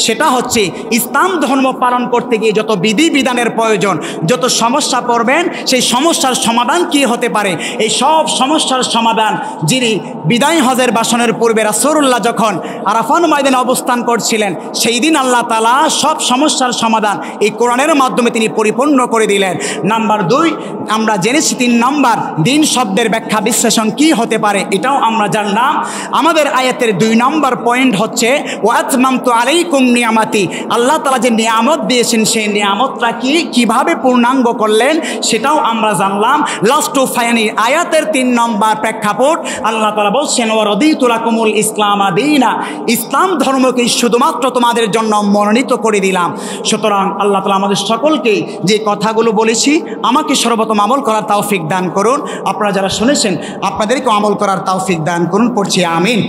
A: সেটা হচ্ছে ইসলাম ধর্ম পালন করতে গিয়ে যত বিধি বিধানের প্রয়োজন, যত সমস্যা পড়বেন, সেই সমস্যার সমাধান কি হতে পারে, এই সব সমস্যার সমাধান যিনি বিদায় হজের বাসনের পূর্বে রাসূলুল্লাহ যখন আরাফার ময়দানে অবস্থান করছিলেন, সেই দিন আল্লাহ তাআলা সব সমস্যার সমাধান এই কোরআনের মাধ্যমে তিনি পরিপূর্ণ করে দিলেন। নাম্বার 2, আমরা জেনেছি 3 নাম্বার, দিন শব্দের ব্যাখ্যা বিশ্লেষণ কি হতে পারে, এটাও আমরা জানলাম। আমাদের আয়াতের 2 নাম্বার পয়েন্ট হচ্ছে ওয়া আতমামতু আলাইকুম নিয়ামাতি, আল্লাহ তাআলা যে নিয়ামত দিয়েছেন সেই নিয়ামতটা কি, কিভাবে পূর্ণাঙ্গ করলেন, সেটাও আমরা জানলাম। লাস্ট টু ফাইনালি আয়াতের 3 নম্বর প্রেক্ষাপট, আল্লাহ তাআলা বলছেন ওয়া রাদিতু লাকুমুল ইসলাম দীনা, ইসলাম ধর্মকে শুধুমাত্র তোমাদের জন্য মনোনীত করে দিলাম। সুতরাং আল্লাহ তাআলা আমাদের সকলকে যে কথাগুলো বলেছি আমাকে সর্বপ্রথম আমল করার তৌফিক দান করুন, আপনারা যারা শুনেছেন আপনাদেরকে আমল করার তৌফিক দান করুন, পড়ছি আমিন।